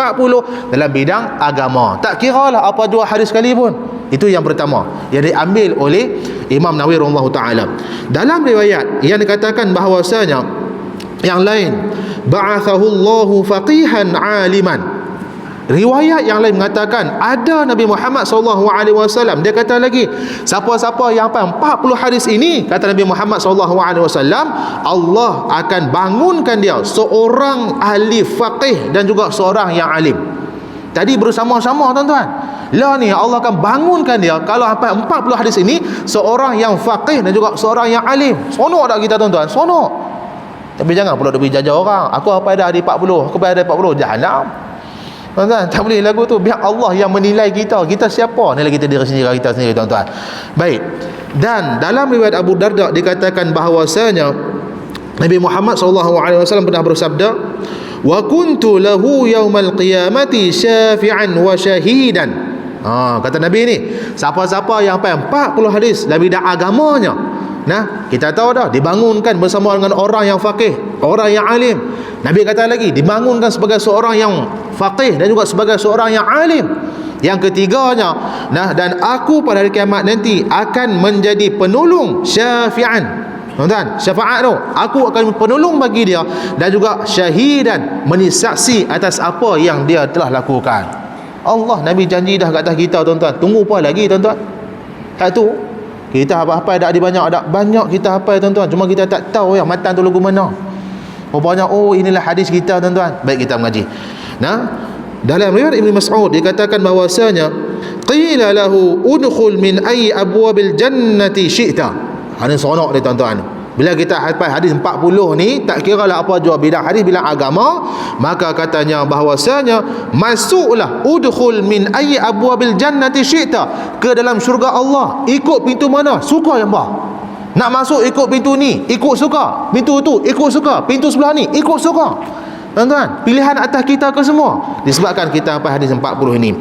dalam bidang agama. Tak kiralah apa dua hadis sekali pun. Itu yang pertama yang diambil oleh Imam Nawawi rahimahullahu taala. Dalam riwayat yang dikatakan bahawasanya yang lain, ba'athahu Allahu faqihan aliman. Riwayat yang lain mengatakan ada Nabi Muhammad SAW. Dia kata lagi, siapa-siapa yang hafal 40 hadis ini, kata Nabi Muhammad SAW, Allah akan bangunkan dia seorang ahli faqih dan juga seorang yang alim. Tadi bersama-sama, tuan-tuan. Lah ni Allah akan bangunkan dia, kalau hafal 40 hadis ini, seorang yang faqih dan juga seorang yang alim. Sonok tak kita, tuan-tuan? Sonok. Tapi jangan pula duk jajah orang. Aku hafal dah hadis 40, aku hafal hadis 40, jahanam. Tuan-tuan, tak boleh lagu tu. Biar Allah yang menilai kita. Kita siapa? Nilai kita diri sendiri, kita sendiri, tuan-tuan. Baik. Dan dalam riwayat Abu Darda dikatakan bahawasanya Nabi Muhammad SAW pernah bersabda, wa kuntu lahu yaumal qiyamati syafi'an wa syahidan. Kata Nabi ni, siapa-siapa yang hafal 40 hadis dalam bidang agamanya, kita tahu dah, dibangunkan bersama dengan orang yang faqih, orang yang alim. Nabi kata lagi, dibangunkan sebagai seorang yang faqih dan juga sebagai seorang yang alim. Yang ketiganya, dan aku pada hari kiamat nanti akan menjadi penolong syafi'an. Tuan-tuan, syafaat tu, aku akan penolong bagi dia, dan juga syahidan, menyaksi atas apa yang dia telah lakukan. Allah, Nabi janji dah kat atas kita, tuan-tuan. Tunggu apa lagi, tuan-tuan? Tak tu kita hafal dah ada banyak, ada banyak kita hafal, tuan-tuan. Cuma kita tak tahu yang matan tu lagu mana. Rupanya inilah hadis kita, tuan-tuan. Baik, kita mengaji. Dalam riwayat Ibnu Mas'ud dikatakan bahawasanya qila lahu udkhul min ayyi abwabil jannati syi'ta. Ini seronok ni, tuan-tuan. Bila kita hafal hadis 40 ni, tak kira lah apa jua bidang hadis, bidang agama, maka katanya bahwasanya masuklah udkhul min ayyi abwabil jannati syi'ta, ke dalam syurga Allah ikut pintu mana suka yang bah. Nak masuk ikut pintu ni ikut suka, pintu tu ikut suka, pintu sebelah ni ikut suka. Tuan-tuan, pilihan atas kita ke semua, disebabkan kita hafal hadis 40 ini.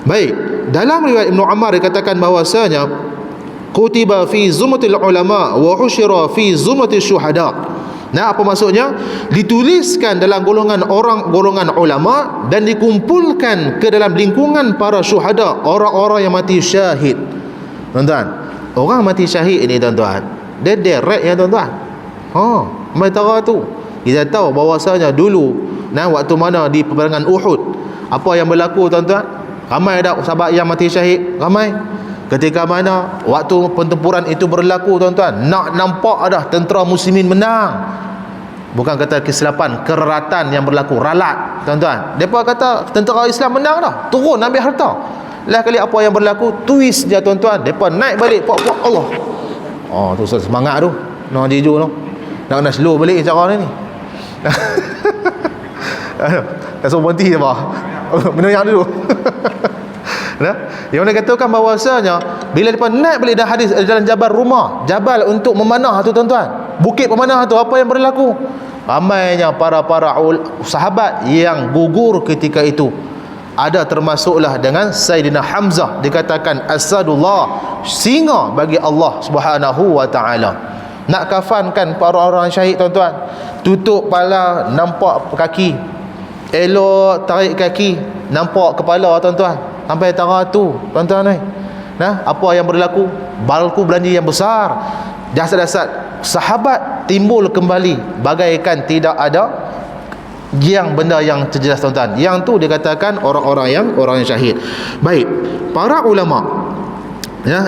Baik, dalam riwayat Ibnu Ammar dikatakan bahwasanya kutiba fi zumratil ulama wa usyira fi zumratil syuhada. Nah, apa maksudnya? Dituliskan dalam golongan ulama dan dikumpulkan ke dalam lingkungan para syuhada, orang-orang yang mati syahid. Tuan-tuan, orang mati syahid ini tuan-tuan, dia direct ya tuan-tuan. Metara tu kita tahu bahawasanya dulu waktu mana di peperangan Uhud, apa yang berlaku tuan-tuan? Ramai dah sahabat yang mati syahid, ramai. Ketika mana waktu pertempuran itu berlaku tuan-tuan, nak nampak dah tentera muslimin menang. Bukan kata kesilapan, keratan yang berlaku, ralat tuan-tuan. Mereka kata tentera Islam menang dah, turun ambil harta. Lah kali apa yang berlaku, twist dia tuan-tuan. Mereka naik balik, pok-pok Allah. Tu semangat tu, nak jiju tu, nak kena slow balik cara ni. Kasut berhenti je bah. Menayang dulu. Yang mana katakan bahawasanya bila mereka naik balik dah hadis dalam Jabal Rumah, jabal untuk memanah tu tuan-tuan, bukit pemanah tu, apa yang berlaku? Ramainya para sahabat yang gugur ketika itu. Ada termasuklah dengan Sayyidina Hamzah, dikatakan asadullah, singa bagi Allah Subhanahu wa taala. Nak kafankan para orang syahid tuan-tuan, tutup kepala nampak kaki, elok tarik kaki nampak kepala tuan-tuan, sampai tara tu tuan-tuan ni. Apa yang berlaku? Balku belanja yang besar, jasad-jasad sahabat timbul kembali bagaikan tidak ada yang benda yang terjelas tuan-tuan. Yang tu dikatakan orang yang syahid. Baik, para ulama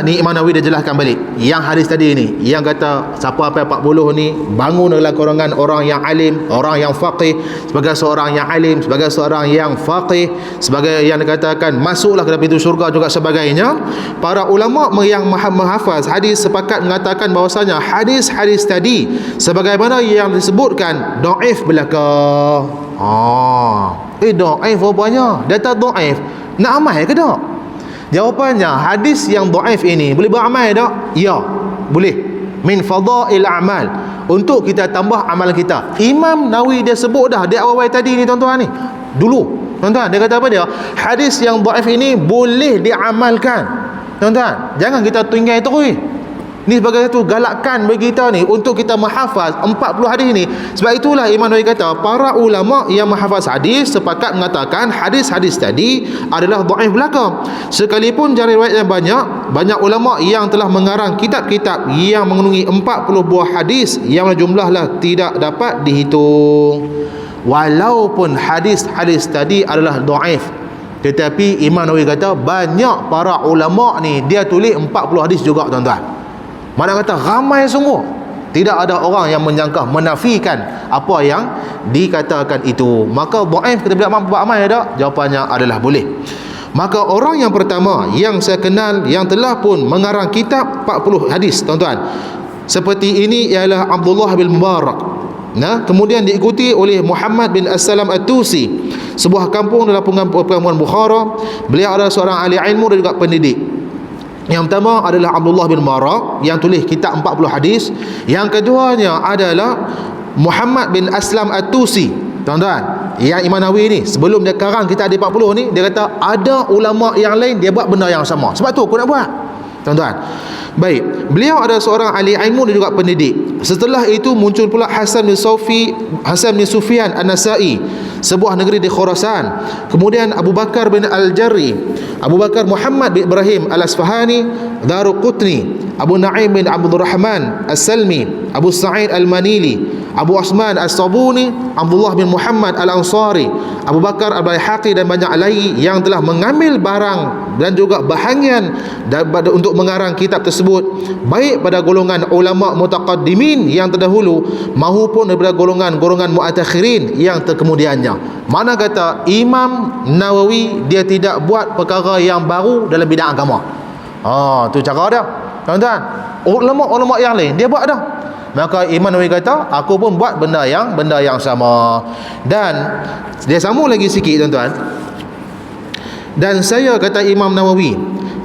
ni Imam Nawawi dia jelaskan balik yang hadis tadi ni, yang kata siapa hafal 40 ni bangun dalam golongan orang yang alim, orang yang faqih, sebagai seorang yang alim, sebagai seorang yang faqih, sebagai yang dikatakan masuklah ke dalam pintu syurga juga sebagainya. Para ulama yang menghafaz hadis sepakat mengatakan bahwasanya hadis-hadis tadi sebagaimana yang disebutkan dhaif belaka. Dhaif rupanya, data dhaif nak amal ke tak? Jawapannya, hadis yang dhaif ini boleh beramal tak? Ya, boleh. Min fadail a'mal, untuk kita tambah amal kita. Imam Nawawi dia sebut dah di awal tadi ni tuan-tuan ni. Dulu, tuan-tuan, dia kata apa dia? Hadis yang dhaif ini boleh diamalkan. Tuan-tuan, jangan kita tinggal terus. Ni sebagai satu galakan bagi kita ni untuk kita menghafaz 40 hadis ni. Sebab itulah Imam Nawawi kata para ulama yang menghafaz hadis sepakat mengatakan hadis-hadis tadi adalah dhaif belaka. Sekalipun dari riwayat yang banyak ulama yang telah mengarang kitab-kitab yang mengandungi 40 buah hadis yang jumlahlah tidak dapat dihitung. Walaupun hadis-hadis tadi adalah dhaif, tetapi Imam Nawawi kata banyak para ulama ni dia tulis 40 hadis juga tuan-tuan. Mana kata ramai sungguh, tidak ada orang yang menyangka menafikan apa yang dikatakan itu. Maka dhaif kita bila mampu amal tak? Jawapannya adalah boleh. Maka orang yang pertama yang saya kenal yang telah pun mengarang kitab 40 hadis tuan-tuan seperti ini ialah Abdullah bin Mubarak. Kemudian diikuti oleh Muhammad bin As-Salam At-Tusi, sebuah kampung dalam pengampuan Bukhara. Beliau adalah seorang ahli ilmu dan juga pendidik. Yang pertama adalah Abdullah bin Mubarak yang tulis kitab 40 hadis. Yang keduanya adalah Muhammad bin Aslam At-Tusi. Tuan-tuan, yang Imam Nawawi ni sebelum dia karang kitab di 40 ni, dia kata ada ulama yang lain dia buat benda yang sama. Sebab tu aku nak buat. Tuan-tuan, baik, beliau adalah seorang ahli ilmu dan juga pendidik. Setelah itu muncul pula Hasan bin Sufyan An-Nasai, sebuah negeri di Khurasan. Kemudian Abu Bakar bin Al-Jarri, Abu Bakar Muhammad bin Ibrahim Al-Asfahani, Daruqutni, Abu Na'im bin Abdul Rahman As-Salmi, Abu Sa'id Al-Manili, Abu Osman As-Sabuni, Abdullah bin Muhammad Al-Ansari, Abu Bakar Al-Baihaqi dan banyak lagi yang telah mengambil barang dan juga bahagian untuk mengarang kitab tersebut, baik pada golongan ulama mutaqaddimin yang terdahulu maupun daripada golongan muatakhirin yang terkemudiannya. Mana kata Imam Nawawi dia tidak buat perkara yang baru dalam bidang agama. Tu cara dia tuan-tuan. Ulama-ulama yang lain dia buat dah. Maka Imam Nawawi kata, aku pun buat benda yang sama. Dan dia sambung lagi sikit tuan-tuan. Dan saya, kata Imam Nawawi,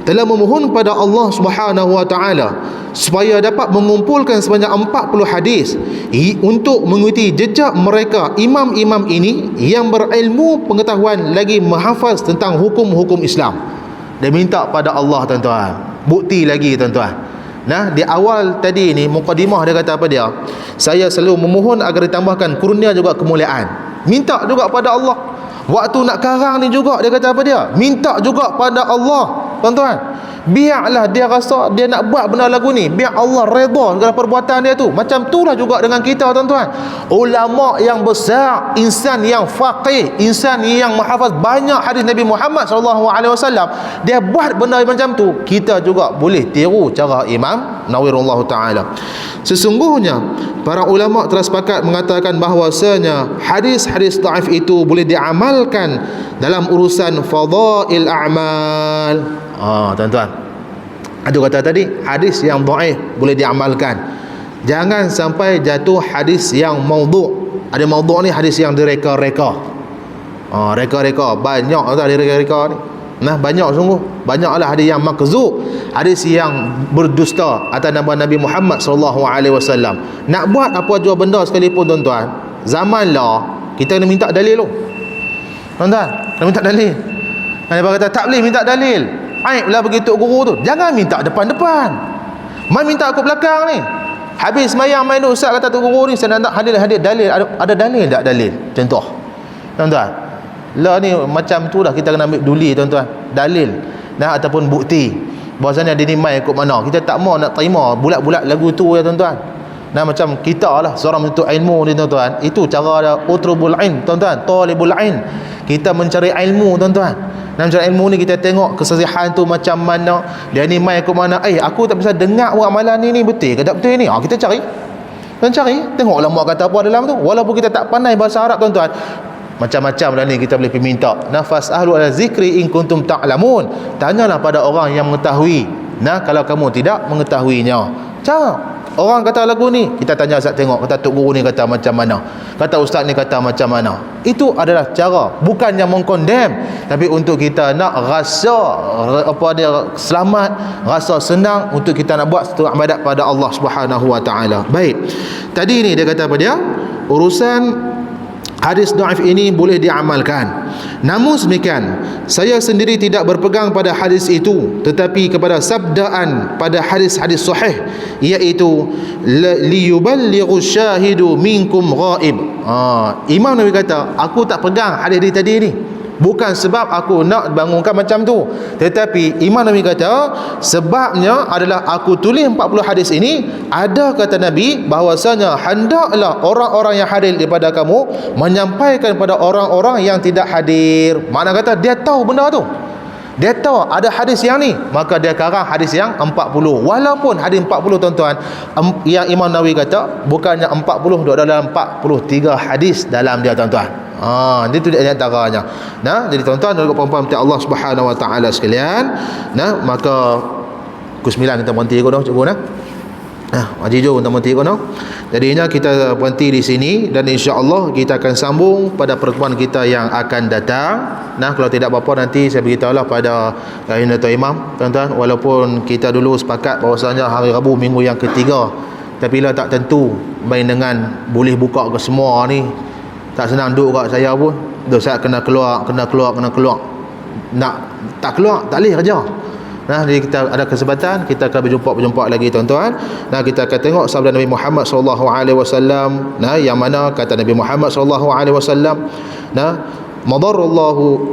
telah memohon pada Allah Subhanahu wa taala supaya dapat mengumpulkan sebanyak 40 hadis untuk mengikuti jejak mereka imam-imam ini yang berilmu pengetahuan lagi menghafaz tentang hukum-hukum Islam. Dia minta pada Allah tuan-tuan. Bukti lagi tuan-tuan. Nah, di awal tadi ni mukadimah dia kata apa dia? Saya selalu memohon agar ditambahkan kurnia juga kemuliaan. Minta juga pada Allah. Waktu nak karang ni juga dia kata apa dia? Minta juga pada Allah, tuan-tuan. Biarlah dia rasa dia nak buat benda lagu ni, biar Allah redha dengan perbuatan dia tu. Macam itulah juga dengan kita tuan-tuan. Ulama yang besar, insan yang faqih, insan yang menghafaz banyak hadis Nabi Muhammad SAW, dia buat benda macam tu, kita juga boleh tiru cara Imam Nawawi rahimahullah taala. Sesungguhnya para ulama telah sepakat mengatakan bahawasanya hadis-hadis dhaif itu boleh diamalkan dalam urusan fadail a'mal. Tuan-tuan, ada kata tadi hadis yang dhaif boleh diamalkan. Jangan sampai jatuh hadis yang maudhu'. Ada maudhu' ni hadis yang direka-reka. Reka-reka banyak tak direka-reka ni. Nah, banyak sungguh. Banyaklah hadis yang makzub, hadis yang berdusta atas nama Nabi Muhammad SAW. Nak buat apa jua benda sekalipun tuan-tuan, zamanlah kita kena minta dalil tu. Tuan-tuan, kena minta dalil. Dia kata tak boleh minta dalil. Aiblah begitu guru tu. Jangan minta depan-depan. Mai minta aku belakang ni. Habis semayang main tu, ustaz kata tu guru ni saya nak hadir dalil. Ada dalil tak dalil? Contoh. Tuan-tuan, lah ni macam tu dah kita kena ambil duli tuan-tuan. Dalil ataupun bukti bahawasanya dia ni mai ikut mana. Kita tak mau nak terima bulat-bulat lagu tu ya tuan-tuan. Macam kita lah seorang menuntut ilmu ni tuan-tuan. Itu cara dia utrubul ilm tuan-tuan, talibul ilm. Kita mencari ilmu tuan-tuan. Mencari ilmu ni kita tengok kesesihan tu macam mana, dia ni mai ikut mana. Aku tak bisa dengar orang amalan ni betul ke tak betul ni. Kita cari. Dan cari, tengok ulama kata apa dalam tu. Walaupun kita tak pandai bahasa Arab tuan-tuan, macam-macam dah ni kita boleh pergi minta. Nafas ahlu ala zikri in kuntum ta'lamun. Tanyalah pada orang yang mengetahui. Kalau kamu tidak mengetahuinya. Cara orang kata lagu ni, kita tanya ustaz, tengok kata tok guru ni kata macam mana, kata ustaz ni kata macam mana. Itu adalah cara, bukannya mengkondem, tapi untuk kita nak rasa selamat, rasa senang untuk kita nak buat satu ibadat pada Allah Subhanahu wa taala. Baik. Tadi ni dia kata apa dia? Urusan hadis dhaif ini boleh diamalkan. Namun demikian, saya sendiri tidak berpegang pada hadis itu, tetapi kepada sabdaan pada hadis-hadis sahih, iaitu liyuballighu syahidu minkum ghaib. Imam Nawawi kata, aku tak pegang hadis dia tadi ni, bukan sebab aku nak bangunkan macam tu, tetapi Imam Nawawi kata sebabnya adalah aku tulis 40 hadis ini. Ada kata Nabi bahawasanya hendaklah orang-orang yang hadir daripada kamu menyampaikan kepada orang-orang yang tidak hadir. Makna kata dia tahu benda tu, dia tahu ada hadis yang ni, maka dia karang hadis yang 40. Walaupun hadis 40 tuan-tuan, yang Imam Nawawi kata bukannya 40 dalam 43 hadis dalam dia tuan-tuan. Itu dia antaranya. Jadi tuan-tuan dan puan-puan Allah Subhanahu wa taala sekalian, maka pukul 9 kita berhenti ikut dah cikgu Haji Jo kita berhenti ikut dah. Jadinya kita berhenti di sini dan insya-Allah kita akan sambung pada pertemuan kita yang akan datang. Kalau tidak apa-apa nanti saya beritahulah pada Dato' Imam tuan-tuan, walaupun kita dulu sepakat bahawasanya hari Rabu minggu yang ketiga, tapi bila tak tentu main dengan boleh buka ke semua ni, tak senang duduk kat saya pun. Saya kena keluar. Nak tak keluar tak boleh kerja. Jadi kita ada kesempatan kita akan berjumpa lagi tuan-tuan. Kita akan tengok sabda Nabi Muhammad SAW, yang mana kata Nabi Muhammad SAW, madarallahu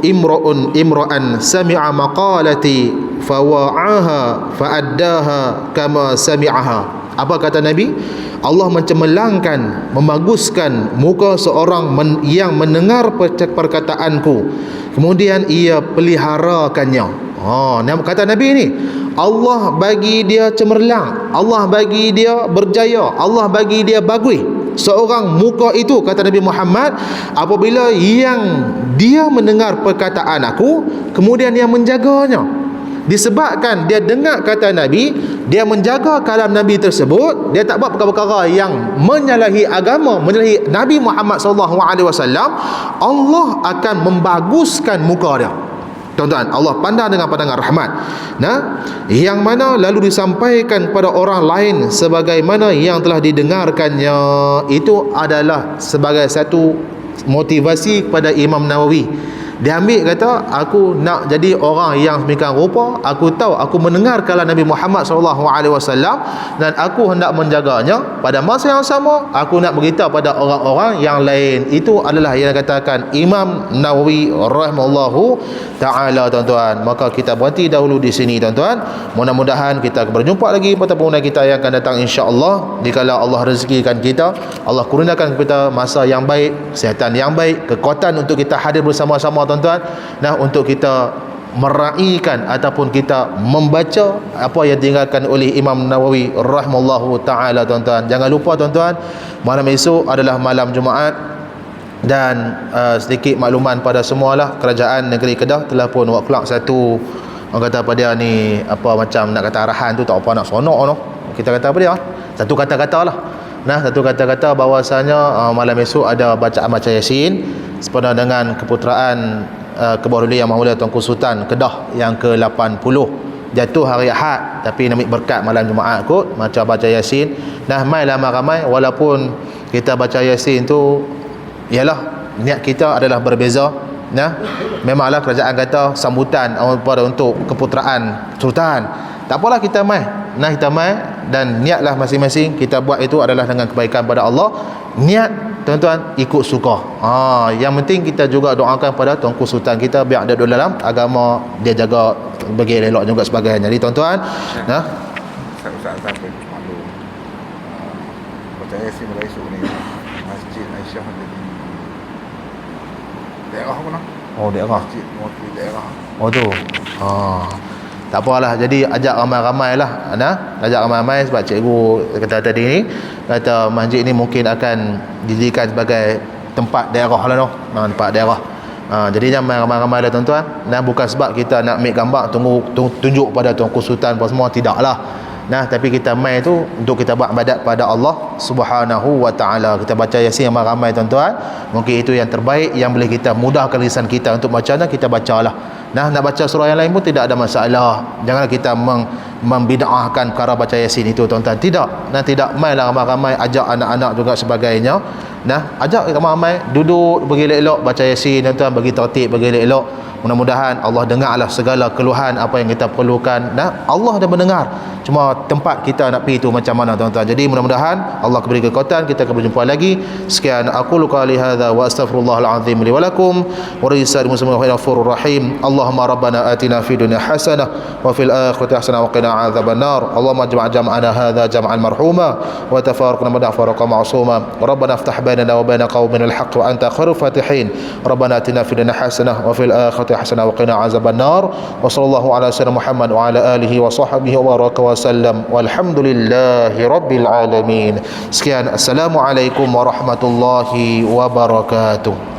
imra'an sami'a maqalati fawa'aha fa'addaha kama sami'aha. Apa kata Nabi? Allah mencemerlangkan, membaguskan muka seorang yang mendengar perkataanku, kemudian ia peliharakannya. Kata Nabi ni, Allah bagi dia cemerlang, Allah bagi dia berjaya, Allah bagi dia bagus seorang muka itu, kata Nabi Muhammad, apabila yang dia mendengar perkataan aku, kemudian dia menjaganya. disebabkan dia dengar kata Nabi, dia menjaga kalam Nabi tersebut, dia tak buat perkara-perkara yang menyalahi agama, menyalahi Nabi Muhammad SAW, Allah akan membaguskan muka dia. Tuan-tuan, Allah pandang dengan pandangan rahmat. Nah, yang mana lalu disampaikan kepada orang lain sebagaimana yang telah didengarkannya, itu adalah sebagai satu motivasi kepada Imam Nawawi. Dia ambil kata, aku nak jadi orang yang semikian rupa, aku tahu, aku mendengar kalam Nabi Muhammad SAW dan aku hendak menjaganya. Pada masa yang sama, aku nak beritahu pada orang-orang yang lain. Itu adalah yang katakan Imam Nawawi rahimahullahu ta'ala, tuan-tuan. Maka kita berhenti dahulu di sini, tuan-tuan. Mudah-mudahan kita berjumpa lagi pada pertemuan kita yang akan datang, insya-Allah. Dikala Allah rezekikan kita, Allah kurniakan kita masa yang baik, kesihatan yang baik, kekuatan untuk kita hadir bersama-sama, tuan-tuan. Nah, untuk kita meraihkan ataupun kita membaca apa yang ditinggalkan oleh Imam Nawawi rahimahullahu ta'ala, tuan-tuan. Jangan lupa, tuan-tuan, malam esok adalah malam Jumaat. Dan sedikit makluman pada semualah, kerajaan negeri Kedah telah pun buat kelak satu, orang kata apa dia ni, apa macam nak kata arahan tu, tak apa nak sonok no. Kita kata apa dia? Satu kata-kata lah. Nah, satu kata-kata bahawasanya malam esok ada bacaan baca Yasin sepadan dengan keputeraan Kebaharulian Yang Maha Tuanku Sultan Kedah yang ke-80. Jatuh hari Ahad tapi nak ambil berkat malam Jumaat kot, macam baca Yasin. Nah, mai ramai-ramai, walaupun kita baca Yasin tu, ialah niat kita adalah berbeza. Nah, memanglah kerajaan kata sambutan untuk keputeraan sultan. Tak apalah, kita mai. Nah, kita mai dan niatlah masing-masing kita buat itu adalah dengan kebaikan pada Allah. Niat, tuan-tuan, ikut suka. Yang penting kita juga doakan pada Tuanku Sultan kita biar dia dalam agama, dia jaga bagi elok juga sebagainya. Jadi, tuan-tuan, nah, Ustaz sampai malu. Percaya si Malaysia ni Masjid Aisyah di daerah mana? Oh, daerah. Masjid mewakili daerah. Oh tu. Tak apalah, jadi ajak ramai-ramai lah. Ajak ramai-ramai sebab cikgu kata tadi ni, kata masjid ni mungkin akan dijadikan sebagai tempat daerah lah noh. Tempat daerah. Jadi jangan ramai-ramai lah, tuan-tuan. Dan bukan sebab kita nak ambil gambar tunjuk pada Tuanku Sultan apa semua, tidaklah. Tapi kita mai tu untuk kita buat ibadat pada Allah Subhanahu wa taala. Kita baca Yasin ramai-ramai, tuan-tuan. Mungkin itu yang terbaik yang boleh kita mudahkan lisan kita untuk baca, dan kita bacalah. Nak baca surah yang lain pun tidak ada masalah. Janganlah kita membid'ahkan perkara baca Yasin itu, tuan-tuan. Tidak. Tidak mainlah ramai-ramai, ajak anak-anak juga sebagainya. Ajak ramai-ramai duduk bagi elok baca Yasin, tuan-tuan, bagi tertib, bagi elok. Mudah-mudahan Allah dengarlah segala keluhan apa yang kita perlukan. Allah dah mendengar. Cuma tempat kita nak pergi itu macam mana, tuan-tuan. Jadi mudah-mudahan Allah beri kekuatan, kita akan berjumpa lagi. Sekian aqulu qali hadza wa astaghfirullahal azim li wa lakum wa risal muslimin ghafurur rahim. Allahumma rabbana atina fid dunya hasanah wa fil akhirati hasanah wa qina adzabannar. Allahumma jam'ana hadza jam'an marhuma wa tafarraqna ba'da farqa ma'suma. Rabbana iftah bainana wa bain qaumin al-haqq wa anta khairul fatihin. Rabbana atina fid dunya hasanah wa fil akhirati hasanah wa qina adzabannar. Wa sallallahu ala sayyidina Muhammad wa ala alihi wa sahbihi wa baraka wa sallam. Walhamdulillahi rabbil alamin. Sekian, assalamualaikum warahmatullahi wabarakatuh.